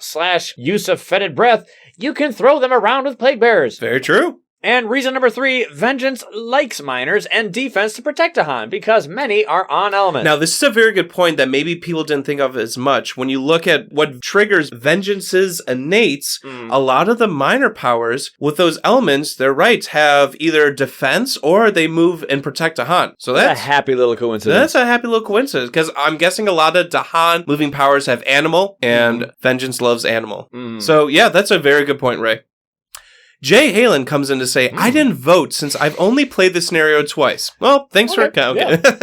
/ use of fetid breath, you can throw them around with Plague Bearers. Very true. And reason number 3, Vengeance likes miners and defense to protect Dahan because many are on element. Now, this is a very good point that maybe people didn't think of as much. When you look at what triggers Vengeance's innates, a lot of the minor powers with those elements, their rights have either defense or they move and protect Dahan. So that's a happy little coincidence. That's a happy little coincidence because I'm guessing a lot of Dahan moving powers have animal and Vengeance loves animal. So yeah, that's a very good point, Ray. Jay Halen comes in to say, I didn't vote since I've only played the scenario twice. Well, thanks for accounting. Yeah.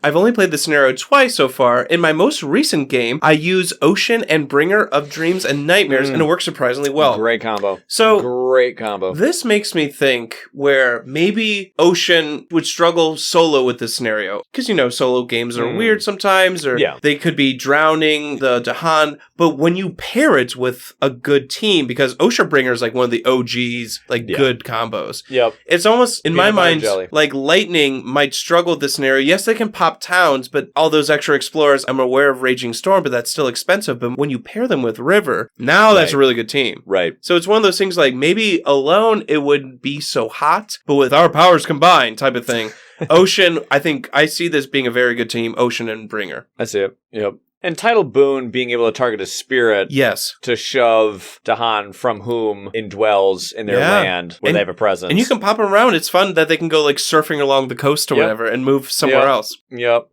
I've only played the scenario twice so far. In my most recent game, I use Ocean and Bringer of Dreams and Nightmares, and it works surprisingly well. Great combo. Great combo. This makes me think where maybe Ocean would struggle solo with this scenario. Because, solo games are weird sometimes, or they could be drowning the Dahan. But when you pair it with a good team, because Oceanbringer is like one of the OGs, good combos. Yep. It's almost, in my mind, like Lightning might struggle with this scenario. Yes, they can pop towns, but all those extra explorers, I'm aware of Raging Storm, but that's still expensive. But when you pair them with River, now that's a really good team. Right. So it's one of those things like maybe alone it wouldn't be so hot, but with our powers combined type of thing. Ocean, I think I see this being a very good team, Ocean and Bringer. That's it. Yep. And Tidal Boon being able to target a spirit to shove Dahan from whom indwells in their land where they have a presence. And you can pop them around. It's fun that they can go surfing along the coast or whatever and move somewhere else. Yep.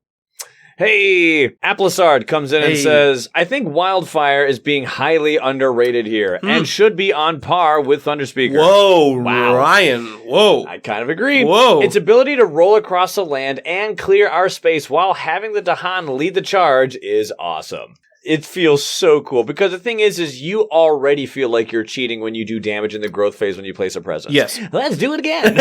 Hey, Aplassard comes in and says, I think Wildfire is being highly underrated here and should be on par with Thunderspeaker. Whoa, wow. Ryan. Whoa. I kind of agree. Whoa. Its ability to roll across the land and clear our space while having the Dahan lead the charge is awesome. It feels so cool because the thing is you already feel like you're cheating when you do damage in the growth phase when you place a presence. Yes. Let's do it again.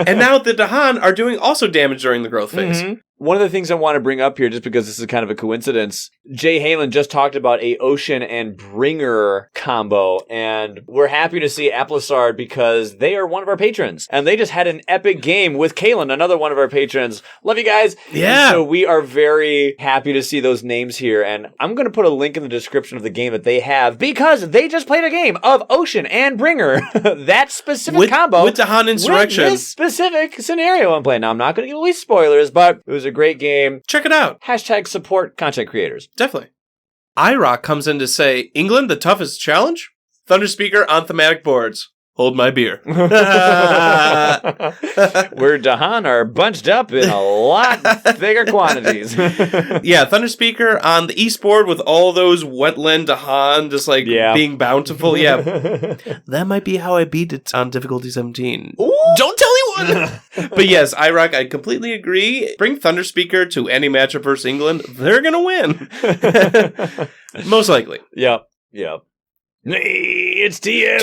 And now the Dahan are doing also damage during the growth phase. One of the things I want to bring up here, just because this is kind of a coincidence, Jay Halen just talked about a Ocean and Bringer combo, and we're happy to see Aplassard because they are one of our patrons, and they just had an epic game with Kalen, another one of our patrons. Love you guys. Yeah. And so we are very happy to see those names here, and I'm going to put a link in the description of the game that they have because they just played a game of Ocean and Bringer. That specific combo. With Dahan Insurrection. With this specific scenario I'm playing. Now, I'm not going to give away spoilers, but it was a great game. Check it out. # support content creators. Definitely. iRock comes in to say, England, the toughest challenge? Thunderspeaker on thematic boards. Hold my beer. Where Dahan are bunched up in a lot bigger quantities. Yeah, Thunderspeaker on the east board with all those wetland Dahan just being bountiful. Yeah. That might be how I beat it on difficulty 17. Ooh. Don't tell anyone! But yes, iRock, I completely agree. Bring Thunderspeaker to any matchup versus England. They're going to win. Most likely. Yep. It's TMs.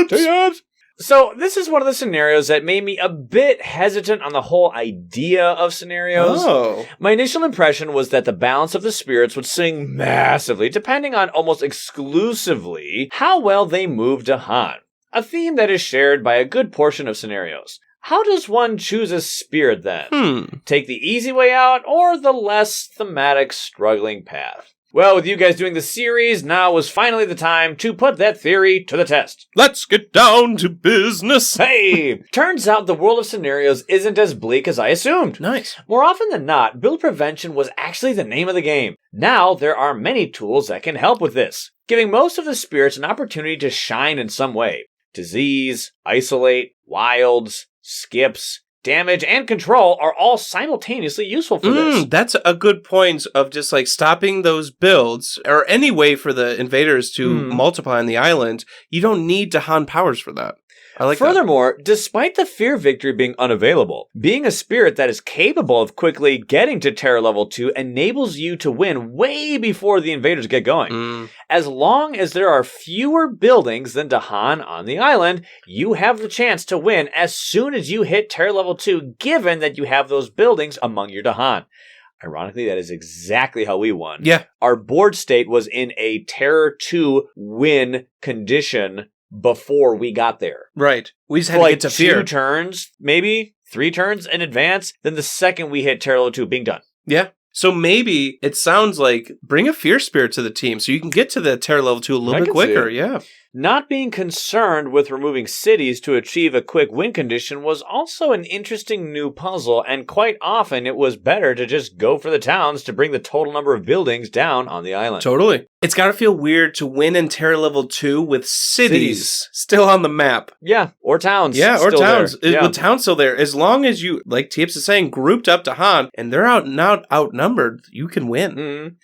TMs. So this is one of the scenarios that made me a bit hesitant on the whole idea of scenarios. Oh. My initial impression was that the balance of the spirits would swing massively, depending on almost exclusively how well they move Dahan. A theme that is shared by a good portion of scenarios. How does one choose a spirit then? Take the easy way out or the less thematic struggling path? Well, with you guys doing the series, now was finally the time to put that theory to the test. Let's get down to business. Hey! Turns out the world of scenarios isn't as bleak as I assumed. Nice. More often than not, build prevention was actually the name of the game. Now, there are many tools that can help with this, giving most of the spirits an opportunity to shine in some way. Disease, isolate, wilds, skips, damage, and control are all simultaneously useful for this. That's a good point of just like stopping those builds, or any way for the invaders to multiply on the island. You don't need Dahan powers for that. I like Furthermore, despite the fear victory being unavailable, being a spirit that is capable of quickly getting to terror level 2 enables you to win way before the invaders get going. As long as there are fewer buildings than Dahan on the island, you have the chance to win as soon as you hit terror level 2, given that you have those buildings among your Dahan. Ironically, that is exactly how we won. Yeah. Our board state was in a terror 2 win condition before we got there. Right. We just had to get to fear. 2 turns, maybe 3 turns in advance. Then the second we hit terror level 2, being done. Yeah. So maybe it sounds like bring a fear spirit to the team so you can get to the terror level 2 a little bit quicker. Yeah. Not being concerned with removing cities to achieve a quick win condition was also an interesting new puzzle, and quite often it was better to just go for the towns to bring the total number of buildings down on the island. Totally. It's got to feel weird to win in terror level 2 with cities still on the map. Yeah, or towns. Yeah, or towns. Yeah. With towns still there. As long as you, like Tips is saying, grouped up Dahan, and they're outnumbered, you can win.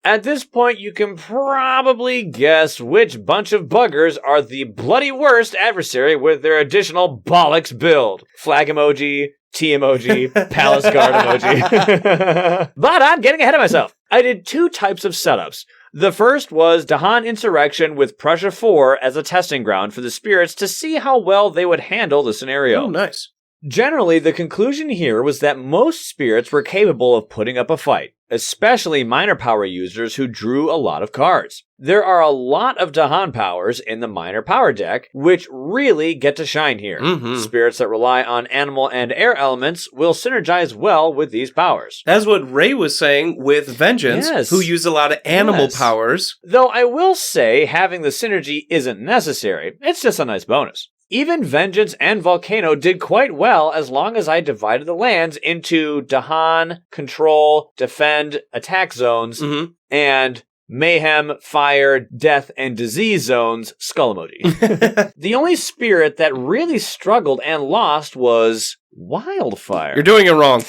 At this point, you can probably guess which bunch of buggers are the bloody worst adversary with their additional bollocks build. Flag emoji, T emoji, palace guard emoji. But I'm getting ahead of myself. I did 2 types of setups. The first was Dahan Insurrection with Prussia 4 as a testing ground for the spirits to see how well they would handle the scenario. Oh, nice. Generally, the conclusion here was that most spirits were capable of putting up a fight, especially minor power users who drew a lot of cards. There are a lot of Dahan powers in the minor power deck, which really get to shine here. Spirits that rely on animal and air elements will synergize well with these powers. That's what Ray was saying with Vengeance, who used a lot of animal powers. Though I will say having the synergy isn't necessary, it's just a nice bonus. Even Vengeance and Volcano did quite well as long as I divided the lands into Dahan, Control, Defend, Attack zones, and Mayhem, Fire, Death, and Disease zones, skull emoji. The only spirit that really struggled and lost was Wildfire. You're doing it wrong.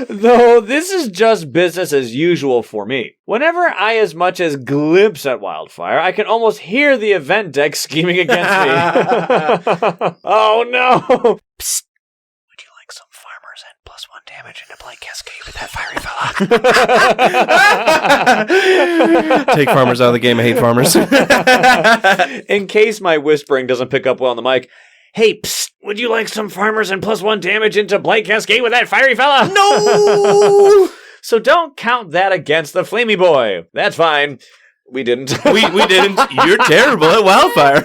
Though this is just business as usual for me. Whenever I as much as glimpse at Wildfire, I can almost hear the event deck scheming against me. Oh no! Psst. Would you like some farmers and +1 damage into Blight Cascade with that fiery fella? Take farmers out of the game. I hate farmers. In case my whispering doesn't pick up well on the mic, hey, psst, would you like some farmers and +1 damage into Blight Cascade with that fiery fella? No! So don't count that against the Flamey Boy. That's fine. We didn't. we didn't. You're terrible at Wildfire.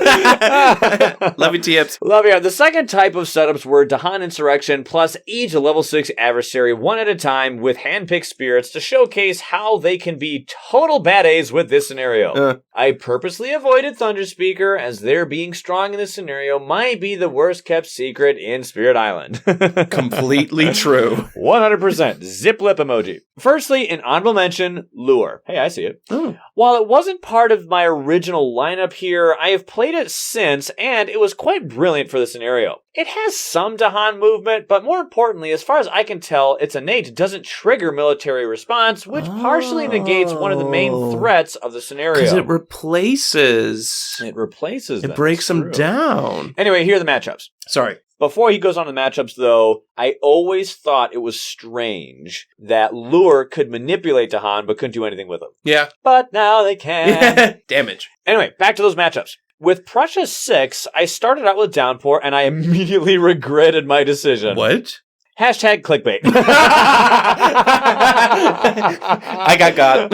Love you, Tips. Love you. The second type of setups were Dahan Insurrection plus each level 6 adversary one at a time with handpicked spirits to showcase how they can be total bad A's with this scenario. I purposely avoided Thunderspeaker as their being strong in this scenario might be the worst kept secret in Spirit Island. Completely true. 100%. Zip lip emoji. Firstly, an honorable mention, Lure. Hey, I see it. While it wasn't part of my original lineup here, I have played it since, and it was quite brilliant for the scenario. It has some Dahan movement, but more importantly, as far as I can tell, its innate doesn't trigger military response, which partially negates one of the main threats of the scenario. Because it replaces. It replaces them. It breaks them down. Anyway, here are the matchups. Sorry. Before he goes on to the matchups, though, I always thought it was strange that Lure could manipulate Dahan but couldn't do anything with him. Yeah. But now they can. Damage. Anyway, back to those matchups. With Prussia 6, I started out with Downpour, and I immediately regretted my decision. What? Hashtag clickbait. I got.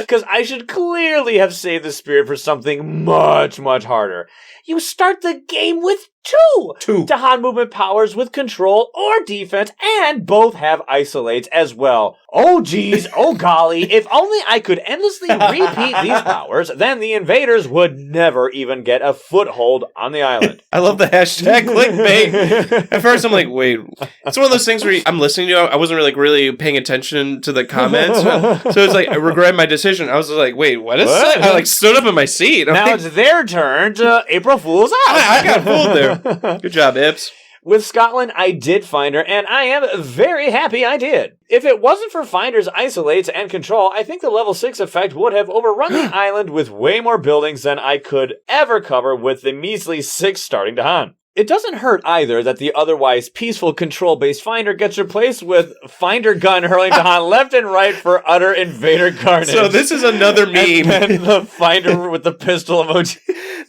Because I should clearly have saved the spirit for something much, much harder. You start the game with two Dahan movement powers with control or defense, and both have isolates as well. Oh geez, oh golly, if only I could endlessly repeat these powers, then the invaders would never even get a foothold on the island. I love the hashtag clickbait. At first I'm like, wait. It's one of those things where I'm listening to it, I wasn't really paying attention to the comments. So it's like, I regret my decision. I was like, wait, what is that? I stood up in my seat. Now it's their turn to April Fool's out. I got fooled there. Good job, Ips. With Scotland, I did Finder, and I am very happy I did. If it wasn't for Finder's isolates and control, I think the level 6 effect would have overrun the island with way more buildings than I could ever cover with the measly 6 starting Dahan. It doesn't hurt either that the otherwise peaceful control-based Finder gets replaced with Finder gun hurling Dahan left and right for utter invader carnage. So this is another meme. And the Finder with the pistol emoji.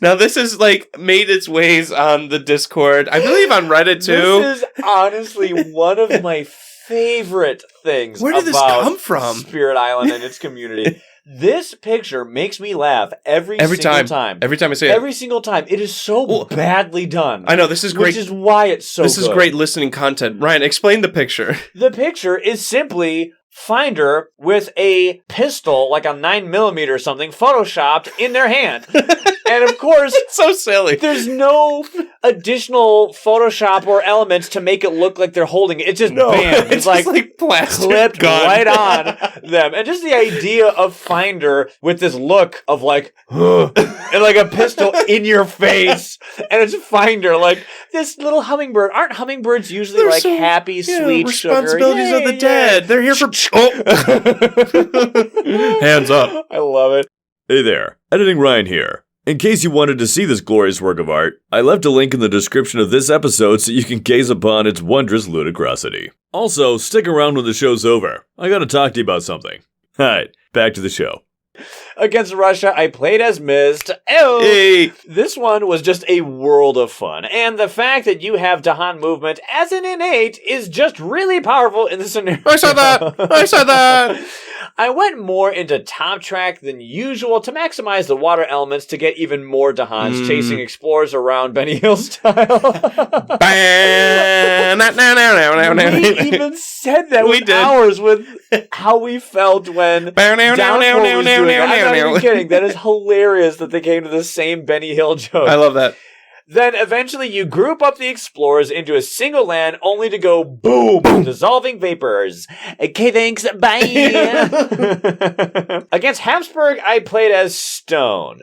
Now this is made its ways on the Discord. I believe on Reddit too. This is honestly one of my favorite things Where did this come from? Spirit Island and its community. This picture makes me laugh every single time. Every time I see it. Every single time. It is so badly done. I know, this is great. Which is why it's so good. This is great listening content. Ryan, explain the picture. The picture is simply Finder with a pistol, like a 9mm or something, photoshopped in their hand. And of course, it's so silly. There's no additional Photoshop or elements to make it look like they're holding it. It's just bam. It's like plastic clipped gun. right on them. And just the idea of Finder with this look of like, and like a pistol in your face. And it's Finder, like this little hummingbird. Aren't hummingbirds usually happy, sweet, responsibilities sugar? of the dead. They're here for... Hands up. I love it. Hey there, Editing Ryan here. In case you wanted to see this glorious work of art, I left a link in the description of this episode so you can gaze upon its wondrous ludicrosity. Also, stick around when the show's over. I gotta talk to you about something. Alright, back to the show. Against Russia, I played as Mist. Hey! This one was just a world of fun, and the fact that you have Dahan movement as an innate is just really powerful in this scenario. I saw that! I went more into top track than usual to maximize the water elements to get even more Dahans chasing explorers around Benny Hill style. We even said that with ours with how we felt when Downfall was doing it. I'm not even kidding. That is hilarious that they came to the same Benny Hill joke. I love that. Then eventually you group up the explorers into a single land only to go boom, dissolving vapors. Okay, thanks, bye. Against Hepsbok, I played as Stone.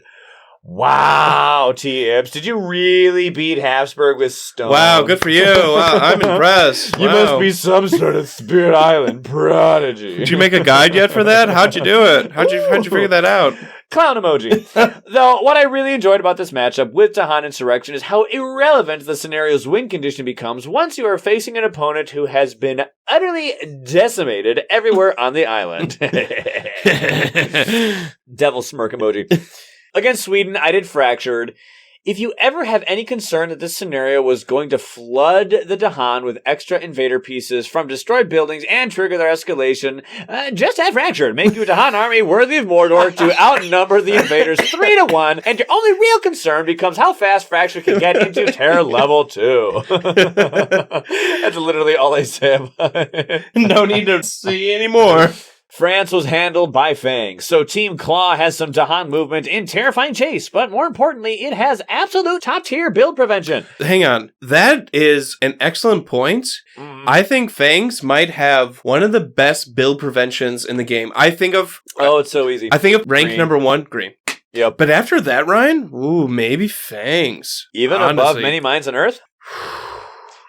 Wow, T-Ips. Did you really beat Hepsbok with Stone? Wow, good for you. Wow, I'm impressed. You must be some sort of Spirit Island prodigy. Did you make a guide yet for that? How'd you do it? How'd you figure that out? Clown emoji. Though, what I really enjoyed about this matchup with Dahan Insurrection is how irrelevant the scenario's win condition becomes once you are facing an opponent who has been utterly decimated everywhere on the island. Devil smirk emoji. Against Sweden, I did Fractured. If you ever have any concern that this scenario was going to flood the Dahan with extra invader pieces from destroyed buildings and trigger their escalation, just have Fractured. Make your Dahan army worthy of Mordor to outnumber the invaders 3-1, and your only real concern becomes how fast Fractured can get into Terror level 2. That's literally all I say about it. No need to see anymore. France was handled by Fang, so Team Claw has some Dahan movement in Terrifying Chase, but more importantly, it has absolute top-tier build prevention. Hang on. That is an excellent point. I think Fangs might have one of the best build preventions in the game. I think of... it's so easy. I think of rank Green. number 1, Green. Yep. But after that, Ryan, maybe Fangs. Even above Many Minds on Earth?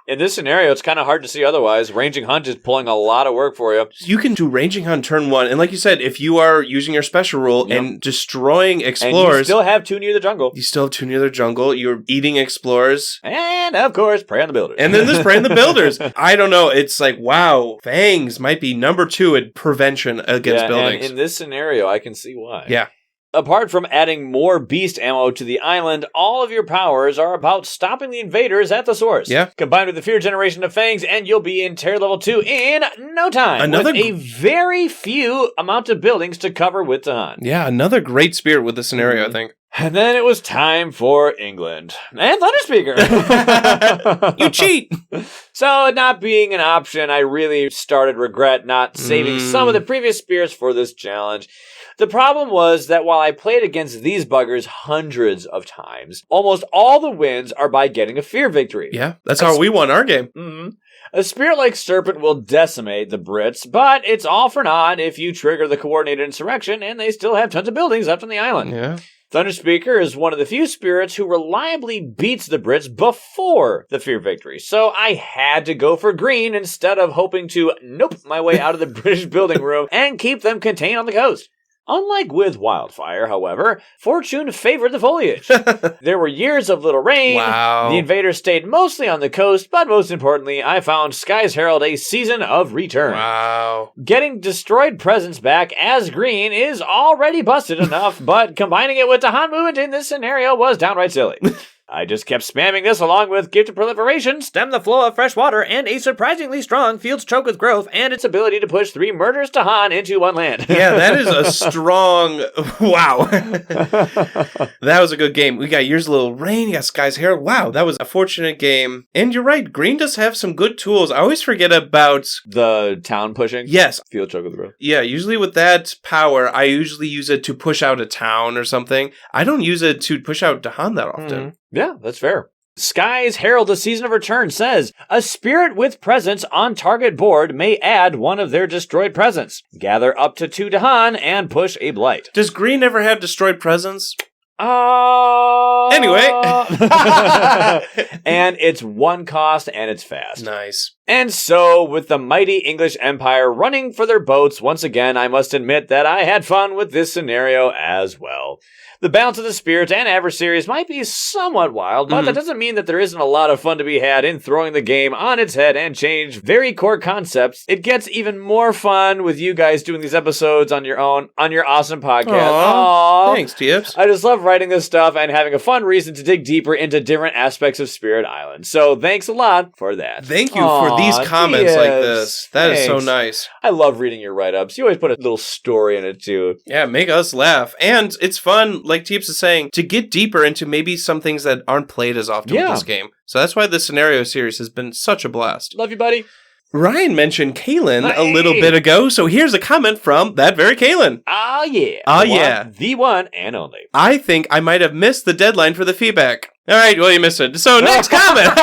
In this scenario, it's kind of hard to see otherwise. Ranging Hunt is pulling a lot of work for you. You can do Ranging Hunt turn 1, and like you said, if you are using your special rule and destroying explorers... And you still have 2 near the jungle. You're eating explorers. And, of course, Prey on the Builders. And then there's Prey on the Builders. I don't know. It's like, wow, Fangs might be number 2 at prevention against buildings. And in this scenario, I can see why. Yeah. Apart from adding more beast ammo to the island, all of your powers are about stopping the invaders at the source. Yeah. Combined with the fear generation of Fangs, and you'll be in Terror level 2 in no time. With a very few amount of buildings to cover with Dahan. Yeah, another great spirit with the scenario, I think. And then it was time for England. And Thunderspeaker. You cheat! So, it not being an option, I really started regret not saving some of the previous spirits for this challenge. The problem was that while I played against these buggers hundreds of times, almost all the wins are by getting a fear victory. Yeah, that's how we won our game. Mm-hmm. A spirit like Serpent will decimate the Brits, but it's all for naught if you trigger the coordinated insurrection and they still have tons of buildings left on the island. Yeah. Thunderspeaker is one of the few spirits who reliably beats the Brits before the fear victory, so I had to go for green instead of hoping to nope my way out of the British building room and keep them contained on the coast. Unlike with Wildfire, however, fortune favored the foliage. There were years of little rain. Wow. The invaders stayed mostly on the coast, but most importantly, I found Sky's Herald a season of return. Wow. Getting destroyed presence back as green is already busted enough, but combining it with Dahan movement in this scenario was downright silly. I just kept spamming this along with Gifted Proliferation, Stem the Flow of Fresh Water, and a surprisingly strong Fields Choke with Growth, and its ability to push 3 murderous Dahan into one land. Yeah, that is a strong... Wow. That was a good game. We got Years of Little Rain, you got Sky's Herald. Wow, that was a fortunate game. And you're right, green does have some good tools. I always forget about... The town pushing? Yes. Field Choke with Growth. Yeah, usually with that power, I usually use it to push out a town or something. I don't use it to push out Dahan that often. Yeah, that's fair. Sky's Herald, the Season of Return, says, a spirit with presence on target board may add one of their destroyed presence. Gather up to 2 Dahan and push a blight. Does green ever have destroyed presence? Anyway. And it's 1 cost and it's fast. Nice. And so, with the mighty English Empire running for their boats, once again, I must admit that I had fun with this scenario as well. The balance of the spirits and adversaries might be somewhat wild, but that doesn't mean that there isn't a lot of fun to be had in throwing the game on its head and change very core concepts. It gets even more fun with you guys doing these episodes on your own, on your awesome podcast. Aww. Thanks, Tips. I just love writing this stuff and having a fun reason to dig deeper into different aspects of Spirit Island. So thanks a lot for that. Thank you for these comments like this. That is so nice. I love reading your write-ups. You always put a little story in it, too. Yeah, make us laugh. And it's fun, like Teeps is saying, to get deeper into maybe some things that aren't played as often with this game. So that's why the scenario series has been such a blast. Love you, buddy. Ryan mentioned Kalen a little bit ago, so here's a comment from that very Kalen. Oh, yeah. Oh, yeah. The one and only. I think I might have missed the deadline for the feedback. All right, well, you missed it. So, next comment.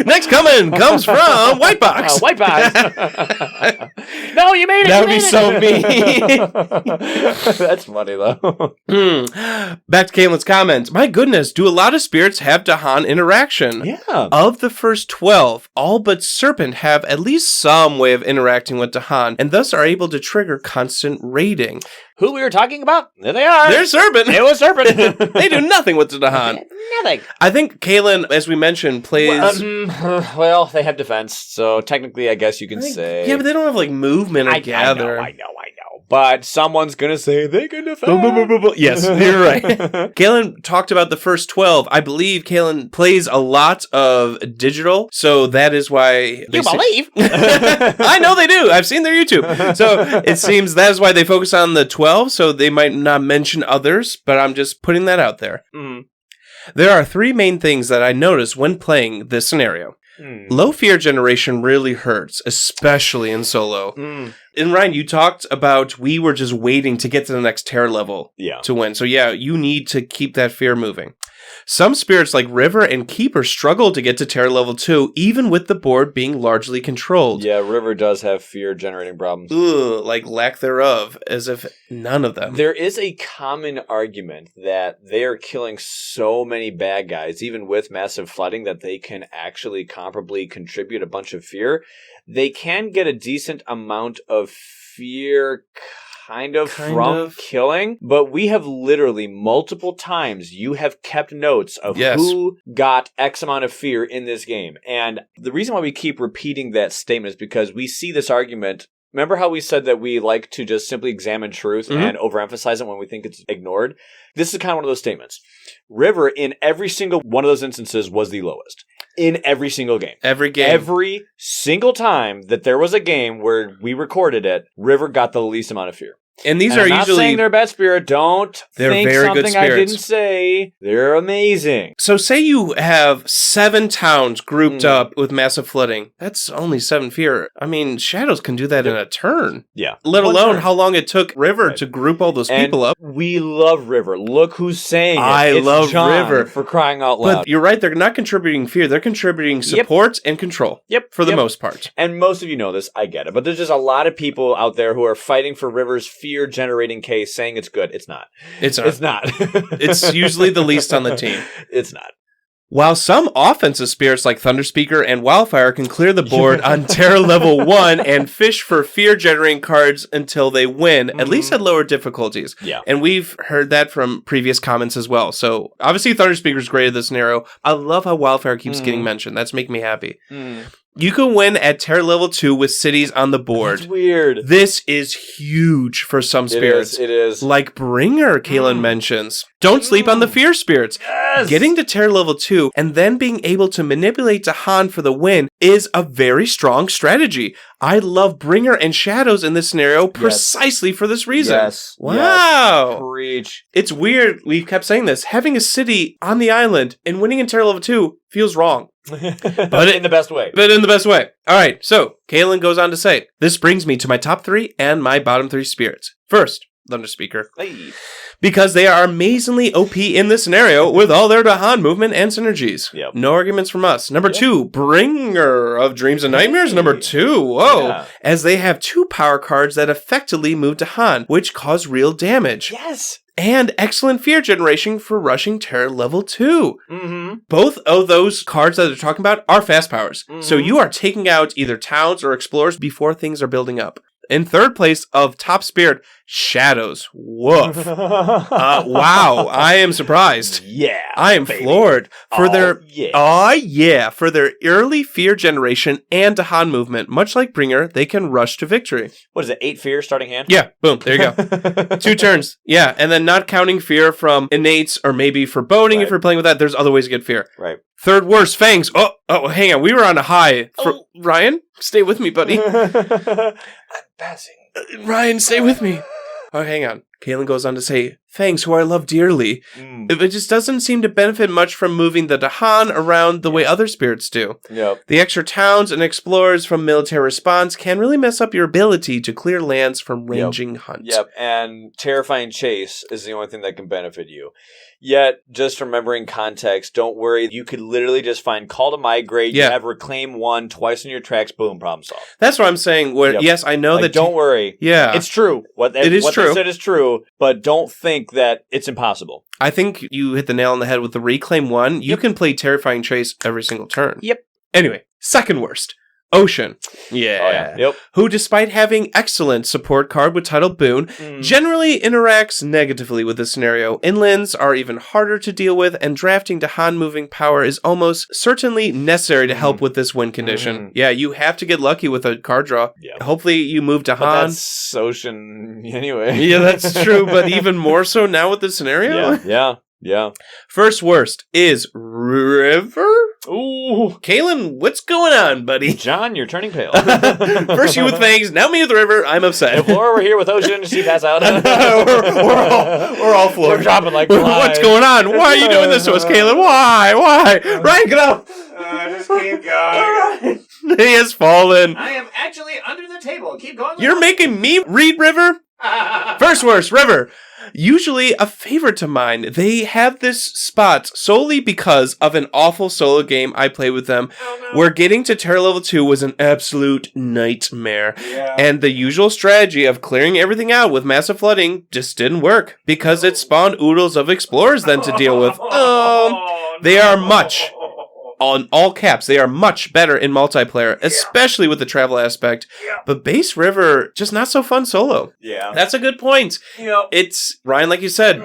Next comment comes from White Box. White Box. No, you made it. That would be so mean. That's funny, though. Back to Kalen's comments. My goodness, do a lot of spirits have Dahan interaction? Yeah. Of the first 12, all but Serpent have at least some way of interacting with Dahan, and thus are able to trigger constant raiding. Who we were talking about? There they are. They're Serpent. It was Serpent. They do nothing with the Dahan. Nothing. I think Kalen, as we mentioned, plays... Well, they have defense, so technically I guess you can say... Yeah, but they don't have, like, movement or gather. I know. But someone's gonna say they can defend. Yes, you're right. Kalen talked about the first 12. I believe Kalen plays a lot of digital, so that is why... You believe? I know they do. I've seen their YouTube. So it seems that is why they focus on the 12, so they might not mention others, but I'm just putting that out there. There are 3 main things that I noticed when playing this scenario. Low fear generation really hurts, especially in solo. And Ryan, you talked about we were just waiting to get to the next terror level to win. So yeah, you need to keep that fear moving. Some spirits like River and Keeper struggle to get to terror level 2, even with the board being largely controlled. Yeah, River does have fear-generating problems. Ugh, like lack thereof, as if none of them. There is a common argument that they are killing so many bad guys, even with massive flooding, that they can actually comparably contribute a bunch of fear. They can get a decent amount of fear kind of killing, but we have literally multiple times you have kept notes of who got X amount of fear in this game. And the reason why we keep repeating that statement is because we see this argument. Remember how we said that we like to just simply examine truth and overemphasize it when we think it's ignored? This is kind of one of those statements. River, in every single one of those instances, was the lowest. In every single game. Every game. Every single time that there was a game where we recorded it, River got the least amount of fear. And these And are I'm not usually... saying they're bad spirit. Don't They're think very good something I spirits. didn't say. They're amazing. So say you have 7 towns grouped up with massive flooding. That's only 7 fear. I mean, Shadows can do that in a turn. Yeah. Let One alone turn. how long it took River to group all those people up. We love River. Look who's saying it. I It's love John, River. for crying out loud. But you're right, they're not contributing fear. They're contributing support and control. Yep. For the most part. And most of you know this. I get it. But there's just a lot of people out there who are fighting for River's fear-generating case, saying it's good. It's not. It's not. It's not. It's usually the least on the team. It's not. While some offensive spirits like Thunderspeaker and Wildfire can clear the board on Terror level 1 and fish for fear-generating cards until they win, at least at lower difficulties. Yeah. And we've heard that from previous comments as well. So obviously Thunderspeaker's great at this scenario. I love how Wildfire keeps getting mentioned. That's making me happy. You can win at Terror level 2 with cities on the board. It's weird. This is huge for some spirits. It is. Like Bringer, Kalen mentions. Don't sleep on the fear spirits. Yes. Getting to Terror level 2 and then being able to manipulate Dahan for the win is a very strong strategy. I love Bringer and Shadows in this scenario precisely for this reason. Yes. Wow. Yes. Preach. It's weird. We've kept saying this. Having a city on the island and winning in Terror level 2 feels wrong. But in the best way. But in the best way. All right. So Kalen goes on to say, this brings me to my top 3 and my bottom 3 spirits. First, Thunderspeaker. Hey. Because they are amazingly OP in this scenario with all their Dahan movement and synergies. Yep. No arguments from us. Number 2, Bringer of Dreams and Nightmares. Number 2, whoa. Yeah. As they have 2 power cards that effectively move Dahan, which cause real damage. Yes. And excellent fear generation for rushing Terror level 2. Mm-hmm. Both of those cards that they're talking about are fast powers. So you are taking out either towns or explorers before things are building up. In third place of top spirit, Shadows. Woof. Wow. I am surprised. Yeah. I am floored for for their early fear generation and Dahan movement. Much like Bringer, they can rush to victory. What is it? 8 fear starting hand? Yeah. Boom. There you go. 2 turns. Yeah. And then not counting fear from innates or maybe foreboding if you're playing with that. There's other ways to get fear. Right. Third worst, Fangs. Oh, hang on. We were on a high. Ryan, stay with me, buddy. I'm passing. Ryan, stay with me. Oh, hang on. Kalen goes on to say, Fangs, who I love dearly. It just doesn't seem to benefit much from moving the Dahan around the way other spirits do. Yep. The extra towns and explorers from military response can really mess up your ability to clear lands from ranging hunts. Yep, and Terrifying Chase is the only thing that can benefit you. Yet, just remembering context, don't worry. You could literally just find Call to Migrate. You have Reclaim 1 twice in your tracks. Boom, problem solved. That's what I'm saying. Yes, I know that. Don't worry. Yeah. It's true. What they said is true, but don't think that it's impossible. I think you hit the nail on the head with the Reclaim 1. You can play Terrifying Chase every single turn. Yep. Anyway, second worst. Ocean. Yeah. Oh, yeah. Yep. Who, despite having excellent support card with Title Boon, generally interacts negatively with this scenario. Inlands are even harder to deal with, and drafting Dahan moving power is almost certainly necessary to help with this win condition. Yeah, you have to get lucky with a card draw. Yeah. Hopefully you move Dahan. But that's Ocean anyway. Yeah, that's true, but even more so now with this scenario? Yeah. First worst is River? Ooh. Kalen, what's going on, buddy? John, you're turning pale. First you with Fangs, now me with River. I'm upset. If Laura were here with Ocean, she'd pass out. we're all floored. We're dropping like flies. What's going on? Why are you doing this to us, Kalen? Why? Ryan, get up. Just keep going. He has fallen. I am actually under the table. Keep going. You're making me read River? First worst, River. Usually a favorite of mine. They have this spot solely because of an awful solo game I played with them, where getting to Terror level 2 was an absolute nightmare. Yeah. And the usual strategy of clearing everything out with massive flooding just didn't work, because it spawned oodles of explorers then to deal with. They are much, on all caps, they are much better in multiplayer, especially with the travel aspect. But base River, just not so fun solo. Yeah. That's a good point. It's, Ryan, like you said,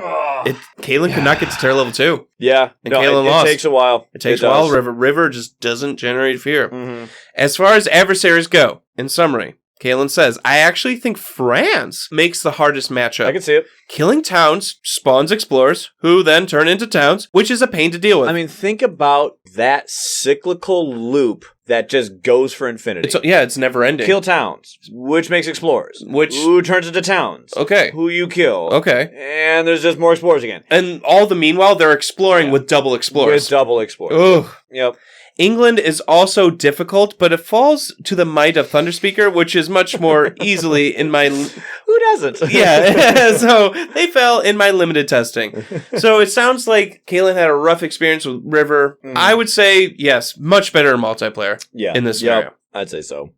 Kalen could not get to Terror level 2. Yeah. And Kalen lost. It takes a while. It takes a while, River. River just doesn't generate fear. As far as adversaries go, in summary, Kalen says, I actually think France makes the hardest matchup. I can see it. Killing towns spawns explorers, who then turn into towns, which is a pain to deal with. I mean, think about that cyclical loop that just goes for infinity. It's never ending. Kill towns, which makes explorers. Who turns into towns. Okay. Who you kill. Okay. And there's just more explorers again. And all the meanwhile, they're exploring with double explorers. With double explorers. Ugh. Yep. England is also difficult, but it falls to the might of Thunderspeaker, which is much more easily in my... Who doesn't? Yeah, so they fell in my limited testing. So it sounds like Kalen had a rough experience with River. I would say, yes, much better in multiplayer in this scenario. I'd say so.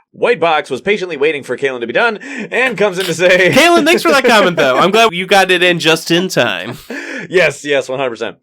White Box was patiently waiting for Kalen to be done and comes in to say... Kalen, thanks for that comment, though. I'm glad you got it in just in time. Yes, 100%.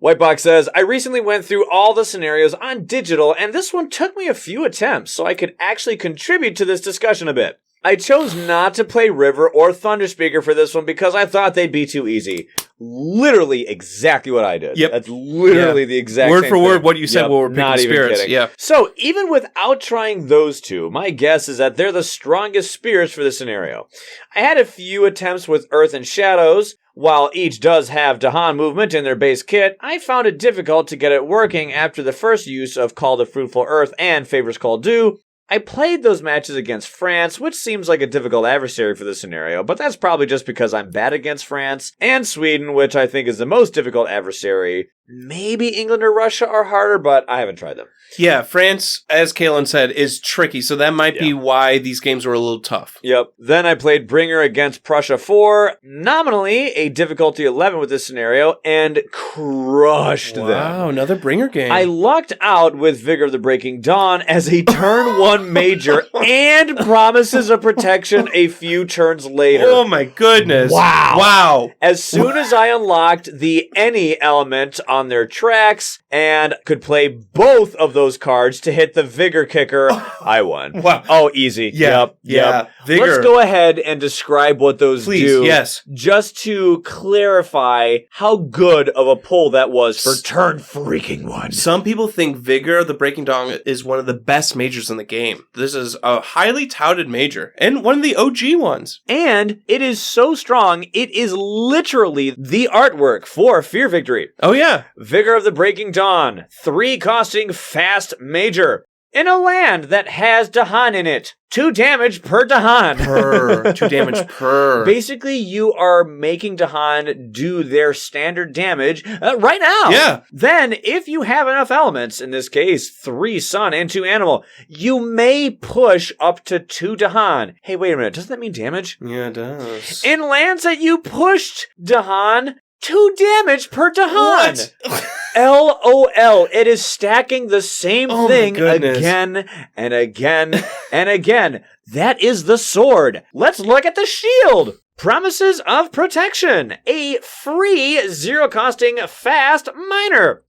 Whitebox says, I recently went through all the scenarios on digital, and this one took me a few attempts, so I could actually contribute to this discussion a bit. I chose not to play River or Thunderspeaker for this one because I thought they'd be too easy. Literally exactly what I did. Yep. That's literally the exact word same for thing. word what you said while we're picking not spirits. Even kidding. Yeah. So even without trying those two, my guess is that they're the strongest spirits for this scenario. I had a few attempts with Earth and Shadows. While each does have Dahan movement in their base kit, I found it difficult to get it working after the first use of Call to Fruitful Earth and Favors Call Dew. I played those matches against France, which seems like a difficult adversary for this scenario, but that's probably just because I'm bad against France, and Sweden, which I think is the most difficult adversary. Maybe England or Russia are harder, but I haven't tried them. Yeah, France, as Kalen said, is tricky, so that might be why these games were a little tough. Yep. Then I played Bringer against Prussia 4, nominally a difficulty 11 with this scenario, and crushed them. Wow, another Bringer game. I lucked out with Vigor of the Breaking Dawn as a turn 1 major and Promises of Protection a few turns later. Oh my goodness. Wow. As soon as I unlocked the any element on their tracks and could play both of those cards to hit the Vigor kicker, I won. Wow. Oh, easy. Yep. Vigor. Let's go ahead and describe what those do. Yes. Just to clarify how good of a pull that was for turn freaking 1. Some people think Vigor of the Breaking Dawn is one of the best majors in the game. This is a highly touted major and one of the OG ones. And it is so strong, it is literally the artwork for Fear Victory. Oh, yeah. Vigor of the Breaking Dawn, 3 costing fast major. In a land that has Dahan in it. 2 damage per Dahan. 2 damage per. Basically, you are making Dahan do their standard damage right now. Yeah. Then, if you have enough elements, in this case, 3 sun and 2 animal, you may push up to 2 Dahan. Hey, wait a minute. Doesn't that mean damage? Yeah, it does. In lands that you pushed Dahan, 2 damage per Dahan. What? LOL. It is stacking the same thing again and again and again. That is the sword. Let's look at the shield. Promises of Protection. A free 0 costing fast miner.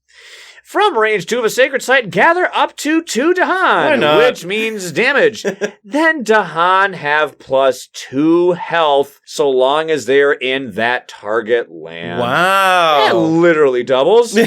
From range 2 of a sacred site, gather up to 2 Dahan, which means damage. Then Dahan have +2 health so long as they're in that target land. Wow. It literally doubles.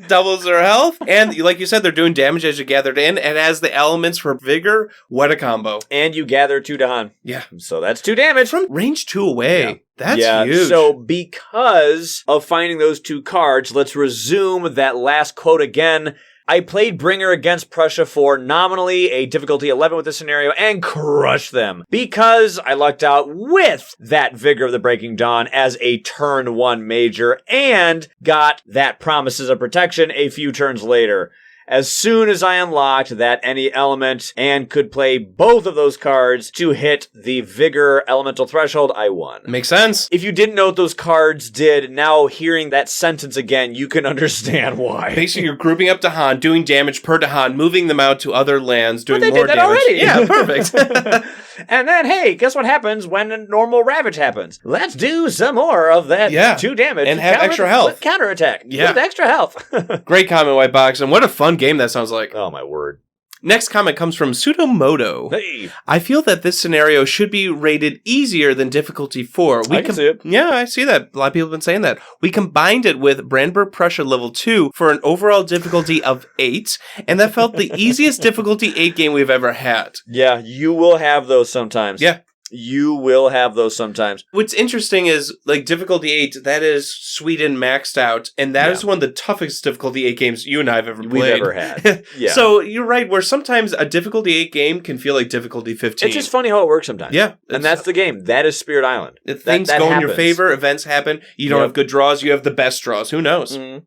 Doubles their health. And like you said, they're doing damage as you gathered in. And as the elements for Vigor, what a combo. And you gather 2 Dahan. Yeah. So that's 2 damage. From range 2 away. Yeah. That's huge. So because of finding those 2 cards, let's resume that last quote again. I played Bringer against Prussia 4, nominally a difficulty 11 with this scenario, and crushed them. Because I lucked out with that Vigor of the Breaking Dawn as a turn 1 major, and got that Promises of Protection a few turns later. As soon as I unlocked that any element and could play both of those cards to hit the Vigor elemental threshold, I won. Makes sense. If you didn't know what those cards did, now hearing that sentence again, you can understand why. Basically, you're grouping up Dahan, doing damage per Dahan, moving them out to other lands, doing more damage. But they did that already. Yeah, perfect. And then, hey, guess what happens when a normal Ravage happens? Let's do some more of that 2 damage. And have extra health. With counterattack. Yeah. With extra health. Great comment, White Box. And what a fun game that sounds like. Oh, my word. Next comment comes from Sudomoto. Hey. I feel that this scenario should be rated easier than difficulty 4. I can see it. Yeah, I see that. A lot of people have been saying that. We combined it with Brandenburg Prussia level 2 for an overall difficulty of 8, and that felt the easiest difficulty 8 game we've ever had. Yeah, you will have those sometimes. Yeah. You will have those sometimes. What's interesting is, like, difficulty 8, that is Sweden maxed out, and that is one of the toughest difficulty 8 games you and I have ever played. We've ever had. Yeah. So, you're right, where sometimes a difficulty 8 game can feel like difficulty 15. It's just funny how it works sometimes. Yeah. And that's the game. That is Spirit Island. Things that go in happens. your favor, events happen, you don't have good draws, you have the best draws. Who knows? Mm-hmm.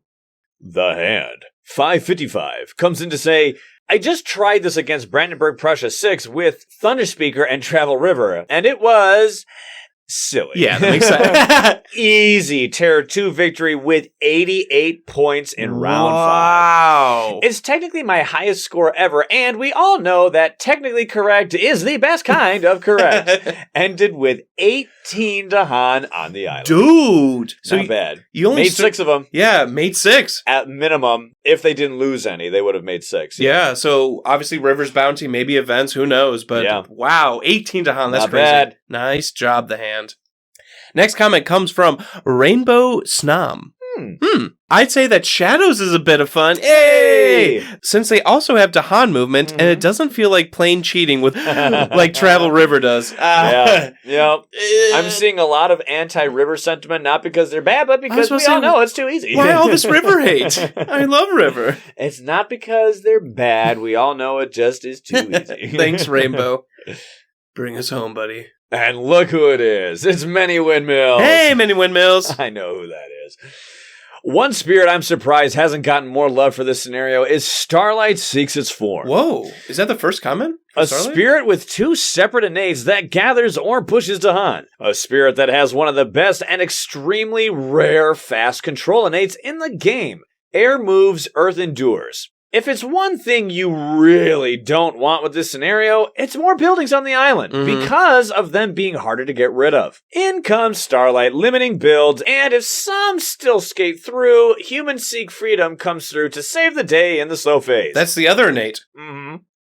The Hand. 555 comes in to say, I just tried this against Brandenburg Prussia 6 with Thunderspeaker and Travel River, and it was silly. Yeah, that makes sense. Easy Terror 2 victory with 88 points in round 5. Wow. It's technically my highest score ever, and we all know that technically correct is the best kind of correct. Ended with 18 Dahan on the island. Dude. So Not bad. You only made 6 of them. Yeah, made 6. At minimum, if they didn't lose any, they would have made 6. Yeah, so obviously River's Bounty, maybe events, who knows? But wow, 18 Dahan, that's Not crazy. bad. Nice job, the Hand. Next comment comes from Rainbow Snom. I'd say that Shadows is a bit of fun. Hey! Since they also have Dahan movement, and it doesn't feel like plain cheating with like Travel River does. Yeah. I'm seeing a lot of anti-River sentiment, not because they're bad, but because we all know it's too easy. Why all this River hate? I love River. It's not because they're bad. We all know it just is too easy. Thanks, Rainbow. Bring us home, buddy. And look who it is. It's Many Windmills. Hey, Many Windmills. I know who that is. One spirit I'm surprised hasn't gotten more love for this scenario is Starlight Seeks Its Form. Whoa. Is that the first comment? A Starlight? spirit with 2 separate innates that gathers or pushes Dahan. A spirit that has one of the best and extremely rare fast control innates in the game. Air moves, earth endures. If it's one thing you really don't want with this scenario, it's more buildings on the island, because of them being harder to get rid of. In comes Starlight, limiting builds, and if some still skate through, Human Seek Freedom comes through to save the day in the slow phase. That's the other innate.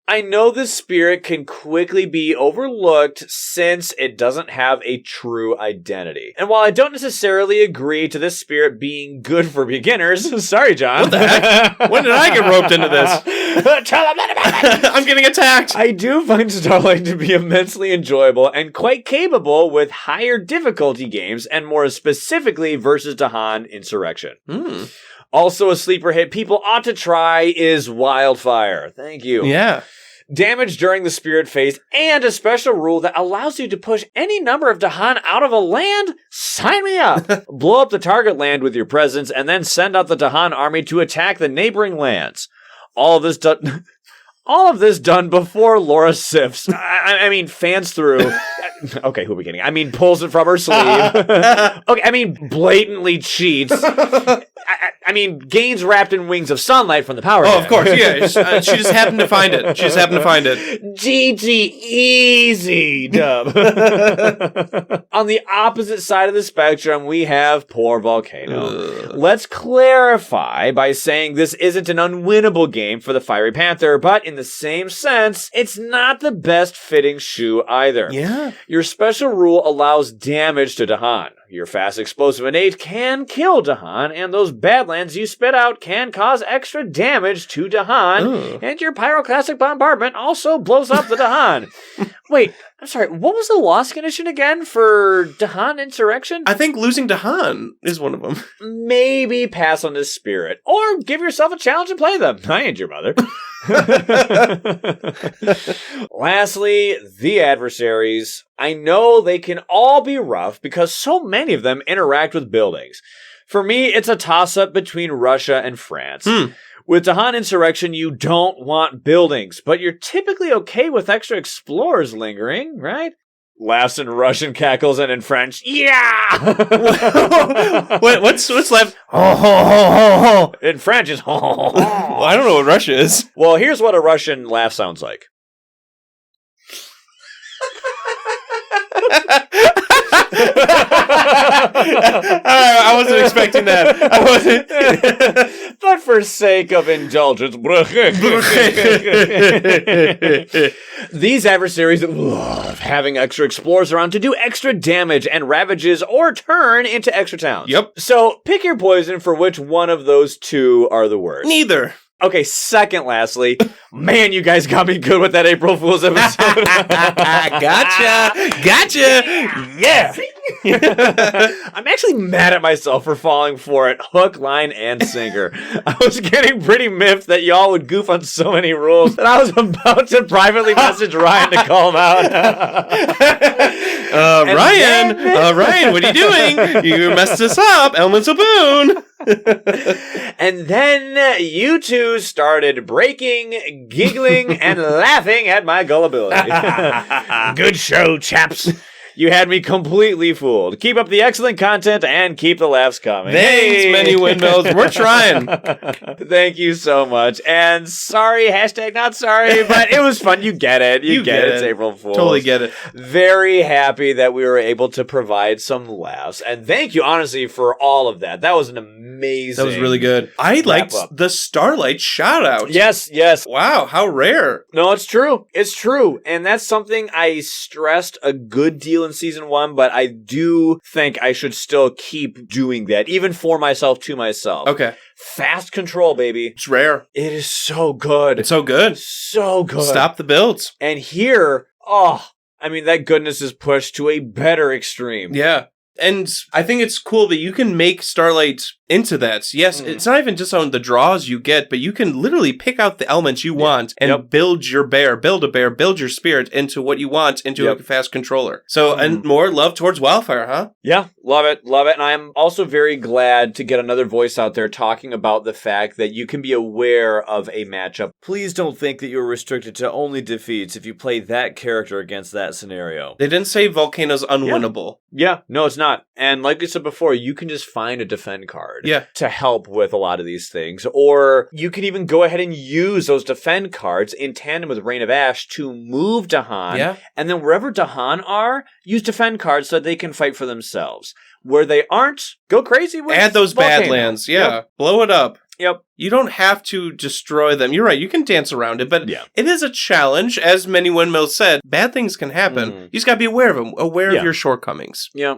I know this spirit can quickly be overlooked since it doesn't have a true identity. And while I don't necessarily agree to this spirit being good for beginners, sorry, John. What the heck? When did I get roped into this? I'm getting attacked. I do find Starlight to be immensely enjoyable and quite capable with higher difficulty games, and more specifically versus Dahan Insurrection. Also a sleeper hit people ought to try is Wildfire. Thank you. Yeah. Damage during the spirit phase, and a special rule that allows you to push any number of Dahan out of a land? Sign me up! Blow up the target land with your presence, and then send out the Dahan army to attack the neighboring lands. All of this done before Laura sifts. I mean, fans through. Okay, who are we kidding? I mean, pulls it from her sleeve. Okay, I mean, blatantly cheats. I mean, gains wrapped in wings of sunlight from the power. Oh, of course, yeah. She just happened to find it. GG easy, dub. On the opposite side of the spectrum, we have Poor Volcano. Let's clarify by saying this isn't an unwinnable game for the Fiery Panther, but in the same sense, it's not the best fitting shoe either. Yeah. Your special rule allows damage to Dahan. Your fast explosive innate can kill Dahan, and those badlands you spit out can cause extra damage to Dahan, and your pyroclastic bombardment also blows up the Dahan. Wait, I'm sorry, what was the loss condition again for Dahan Insurrection? I think losing Dahan is one of them. Maybe pass on this spirit, or give yourself a challenge and play them. I ain't your mother. Lastly, the adversaries. I know they can all be rough because so many of them interact with buildings. For me, it's a toss-up between Russia and France. With Dahan Insurrection, you don't want buildings, but you're typically okay with extra explorers lingering, right? Laughs in Russian, cackles, and in French, yeah! What's left? In French, it's Well, I don't know what Russia is. Well, here's what a Russian laugh sounds like. I wasn't expecting that. I wasn't. But for sake of indulgence, these adversaries love having extra explorers around to do extra damage and ravages or turn into extra towns. Yep. So pick your poison for which one of those two are the worst. Neither. Okay, lastly, man, you guys got me good with that April Fool's episode. Gotcha. Yeah. I'm actually mad at myself for falling for it, hook, line, and sinker. I was getting pretty miffed that y'all would goof on so many rules that I was about to privately message Ryan to call him out. Ryan, what are you doing? You messed us up. Elements of Boon. And then you two started breaking, giggling, and laughing at my gullibility. Good show, chaps. You had me completely fooled. Keep up the excellent content and keep the laughs coming. Thanks, Many Windmills. We're trying. Thank you so much. And sorry, hashtag not sorry, but it was fun. You get it. You get it. It's April Fool's. Totally get it. Very happy that we were able to provide some laughs. And thank you, honestly, for all of that. That was an amazing. That was really good. I liked the Starlight shout out. Yes. Wow, how rare. No, it's true. It's true. And that's something I stressed a good deal in season 1, but I do think I should still keep doing that, even for myself, to myself. Okay. Fast control, baby. It's rare. It is so good. It's so good. So good. Stop the builds. And here, that goodness is pushed to a better extreme. Yeah. And I think it's cool that you can make Starlight into that. Yes, it's not even just on the draws you get, but you can literally pick out the elements you want and build your bear, build your spirit into what you want into a fast controller. So, and more love towards Wildfire, huh? Yeah, love it. And I'm also very glad to get another voice out there talking about the fact that you can be aware of a matchup. Please don't think that you're restricted to only defeats if you play that character against that scenario. They didn't say Volcano's unwinnable. Yeah, no, it's not. And like we said before, you can just find a defend card to help with a lot of these things. Or you can even go ahead and use those defend cards in tandem with Rain of Ash to move Dahan. Yeah. And then wherever Dahan are, use defend cards so that they can fight for themselves. Where they aren't, go crazy with Add those Volcano. Badlands. Yeah. Yep. Blow it up. Yep. You don't have to destroy them. You're right. You can dance around it, but it is a challenge. As Many Windmills said, bad things can happen. You just got to be aware of them, aware of your shortcomings. Yeah.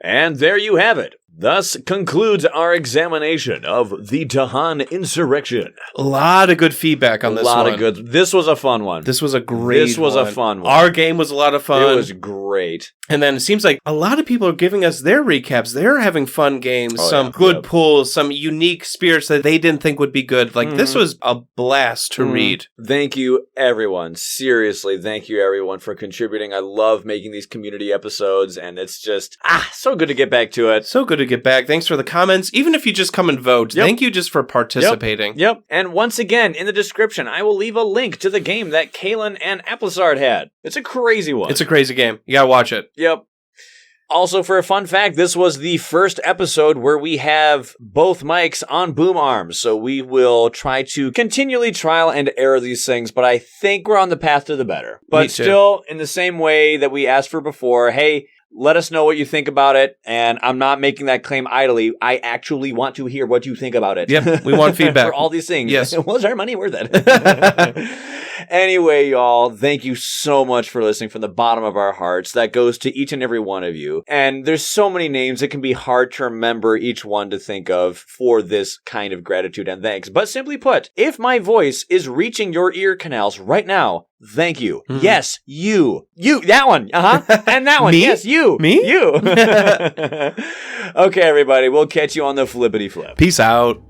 And there you have it. Thus concludes our examination of the Dahan Insurrection. A lot of good feedback on this one. A lot of good. This was a fun one. This was a great a fun one. Our game was a lot of fun. It was great. And then it seems like a lot of people are giving us their recaps. They're having fun games, some good pulls, some unique spirits that they didn't think would be good. Like, this was a blast to read. Thank you, everyone. Seriously, thank you, everyone, for contributing. I love making these community episodes, and it's just, so good to get back to it. So good to get back. Thanks for the comments. Even if you just come and vote, thank you just for participating. Yep. And once again, in the description, I will leave a link to the game that Kalen and Aplassard had. It's a crazy one. It's a crazy game. You gotta watch it. Yep. Also, for a fun fact, this was the first episode where we have both mics on boom arms, so we will try to continually trial and error these things, but I think we're on the path to the better. But still, in the same way that we asked for before, hey, let us know what you think about it, and I'm not making that claim idly. I actually want to hear what you think about it. Yep, we want feedback. For all these things. Yes. Was our money worth it? Anyway, y'all, thank you so much for listening from the bottom of our hearts. That goes to each and every one of you. And there's so many names, it can be hard to remember each one to think of for this kind of gratitude and thanks. But simply put, if my voice is reaching your ear canals right now, thank you. Mm-hmm. Yes, you. You, that one. And that one. Me? Yes, you. Me? You. Okay, everybody, we'll catch you on the flippity flip. Peace out.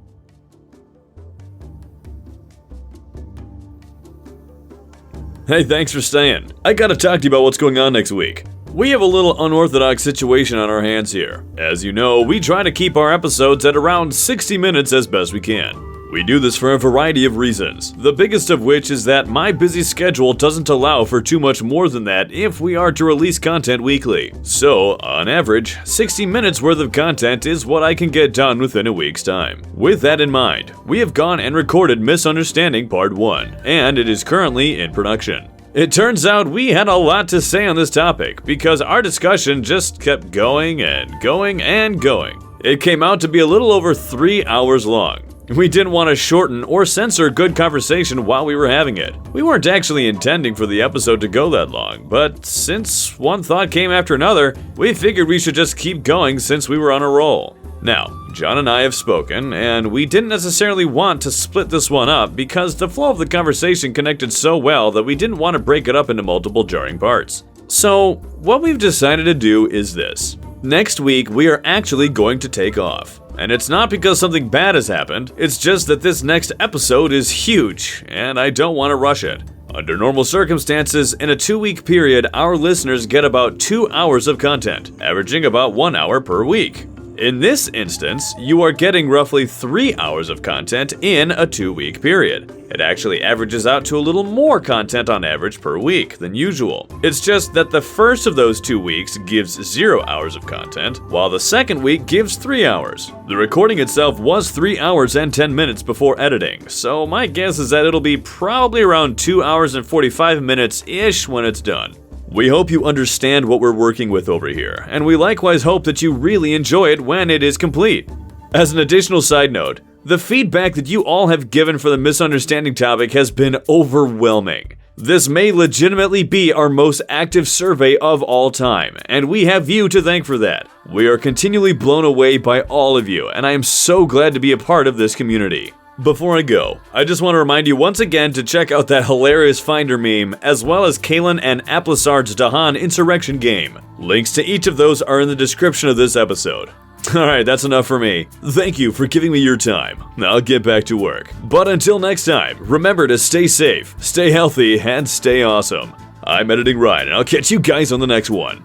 Hey, thanks for staying. I gotta talk to you about what's going on next week. We have a little unorthodox situation on our hands here. As you know, we try to keep our episodes at around 60 minutes as best we can. We do this for a variety of reasons, the biggest of which is that my busy schedule doesn't allow for too much more than that if we are to release content weekly. So, on average, 60 minutes worth of content is what I can get done within a week's time. With that in mind, we have gone and recorded Misunderstanding Part 1, and it is currently in production. It turns out we had a lot to say on this topic because our discussion just kept going and going and going. It came out to be a little over 3 hours long. We didn't want to shorten or censor good conversation while we were having it. We weren't actually intending for the episode to go that long, but since one thought came after another, we figured we should just keep going since we were on a roll. Now, John and I have spoken, and we didn't necessarily want to split this one up because the flow of the conversation connected so well that we didn't want to break it up into multiple jarring parts. So, what we've decided to do is this. Next week, we are actually going to take off. And it's not because something bad has happened, it's just that this next episode is huge, and I don't want to rush it. Under normal circumstances, in a 2-week period, our listeners get about 2 hours of content, averaging about 1 hour per week. In this instance, you are getting roughly 3 hours of content in a 2-week period. It actually averages out to a little more content on average per week than usual. It's just that the first of those 2 weeks gives 0 hours of content, while the second week gives 3 hours. The recording itself was 3 hours and 10 minutes before editing, so my guess is that it'll be probably around 2 hours and 45 minutes-ish when it's done. We hope you understand what we're working with over here, and we likewise hope that you really enjoy it when it is complete. As an additional side note, the feedback that you all have given for the misunderstanding topic has been overwhelming. This may legitimately be our most active survey of all time, and we have you to thank for that. We are continually blown away by all of you, and I am so glad to be a part of this community. Before I go, I just want to remind you once again to check out that hilarious Finder meme, as well as Kalen and Aplassard's Dahan Insurrection game. Links to each of those are in the description of this episode. Alright, that's enough for me. Thank you for giving me your time. Now I'll get back to work. But until next time, remember to stay safe, stay healthy, and stay awesome. I'm Editing Ryan, and I'll catch you guys on the next one.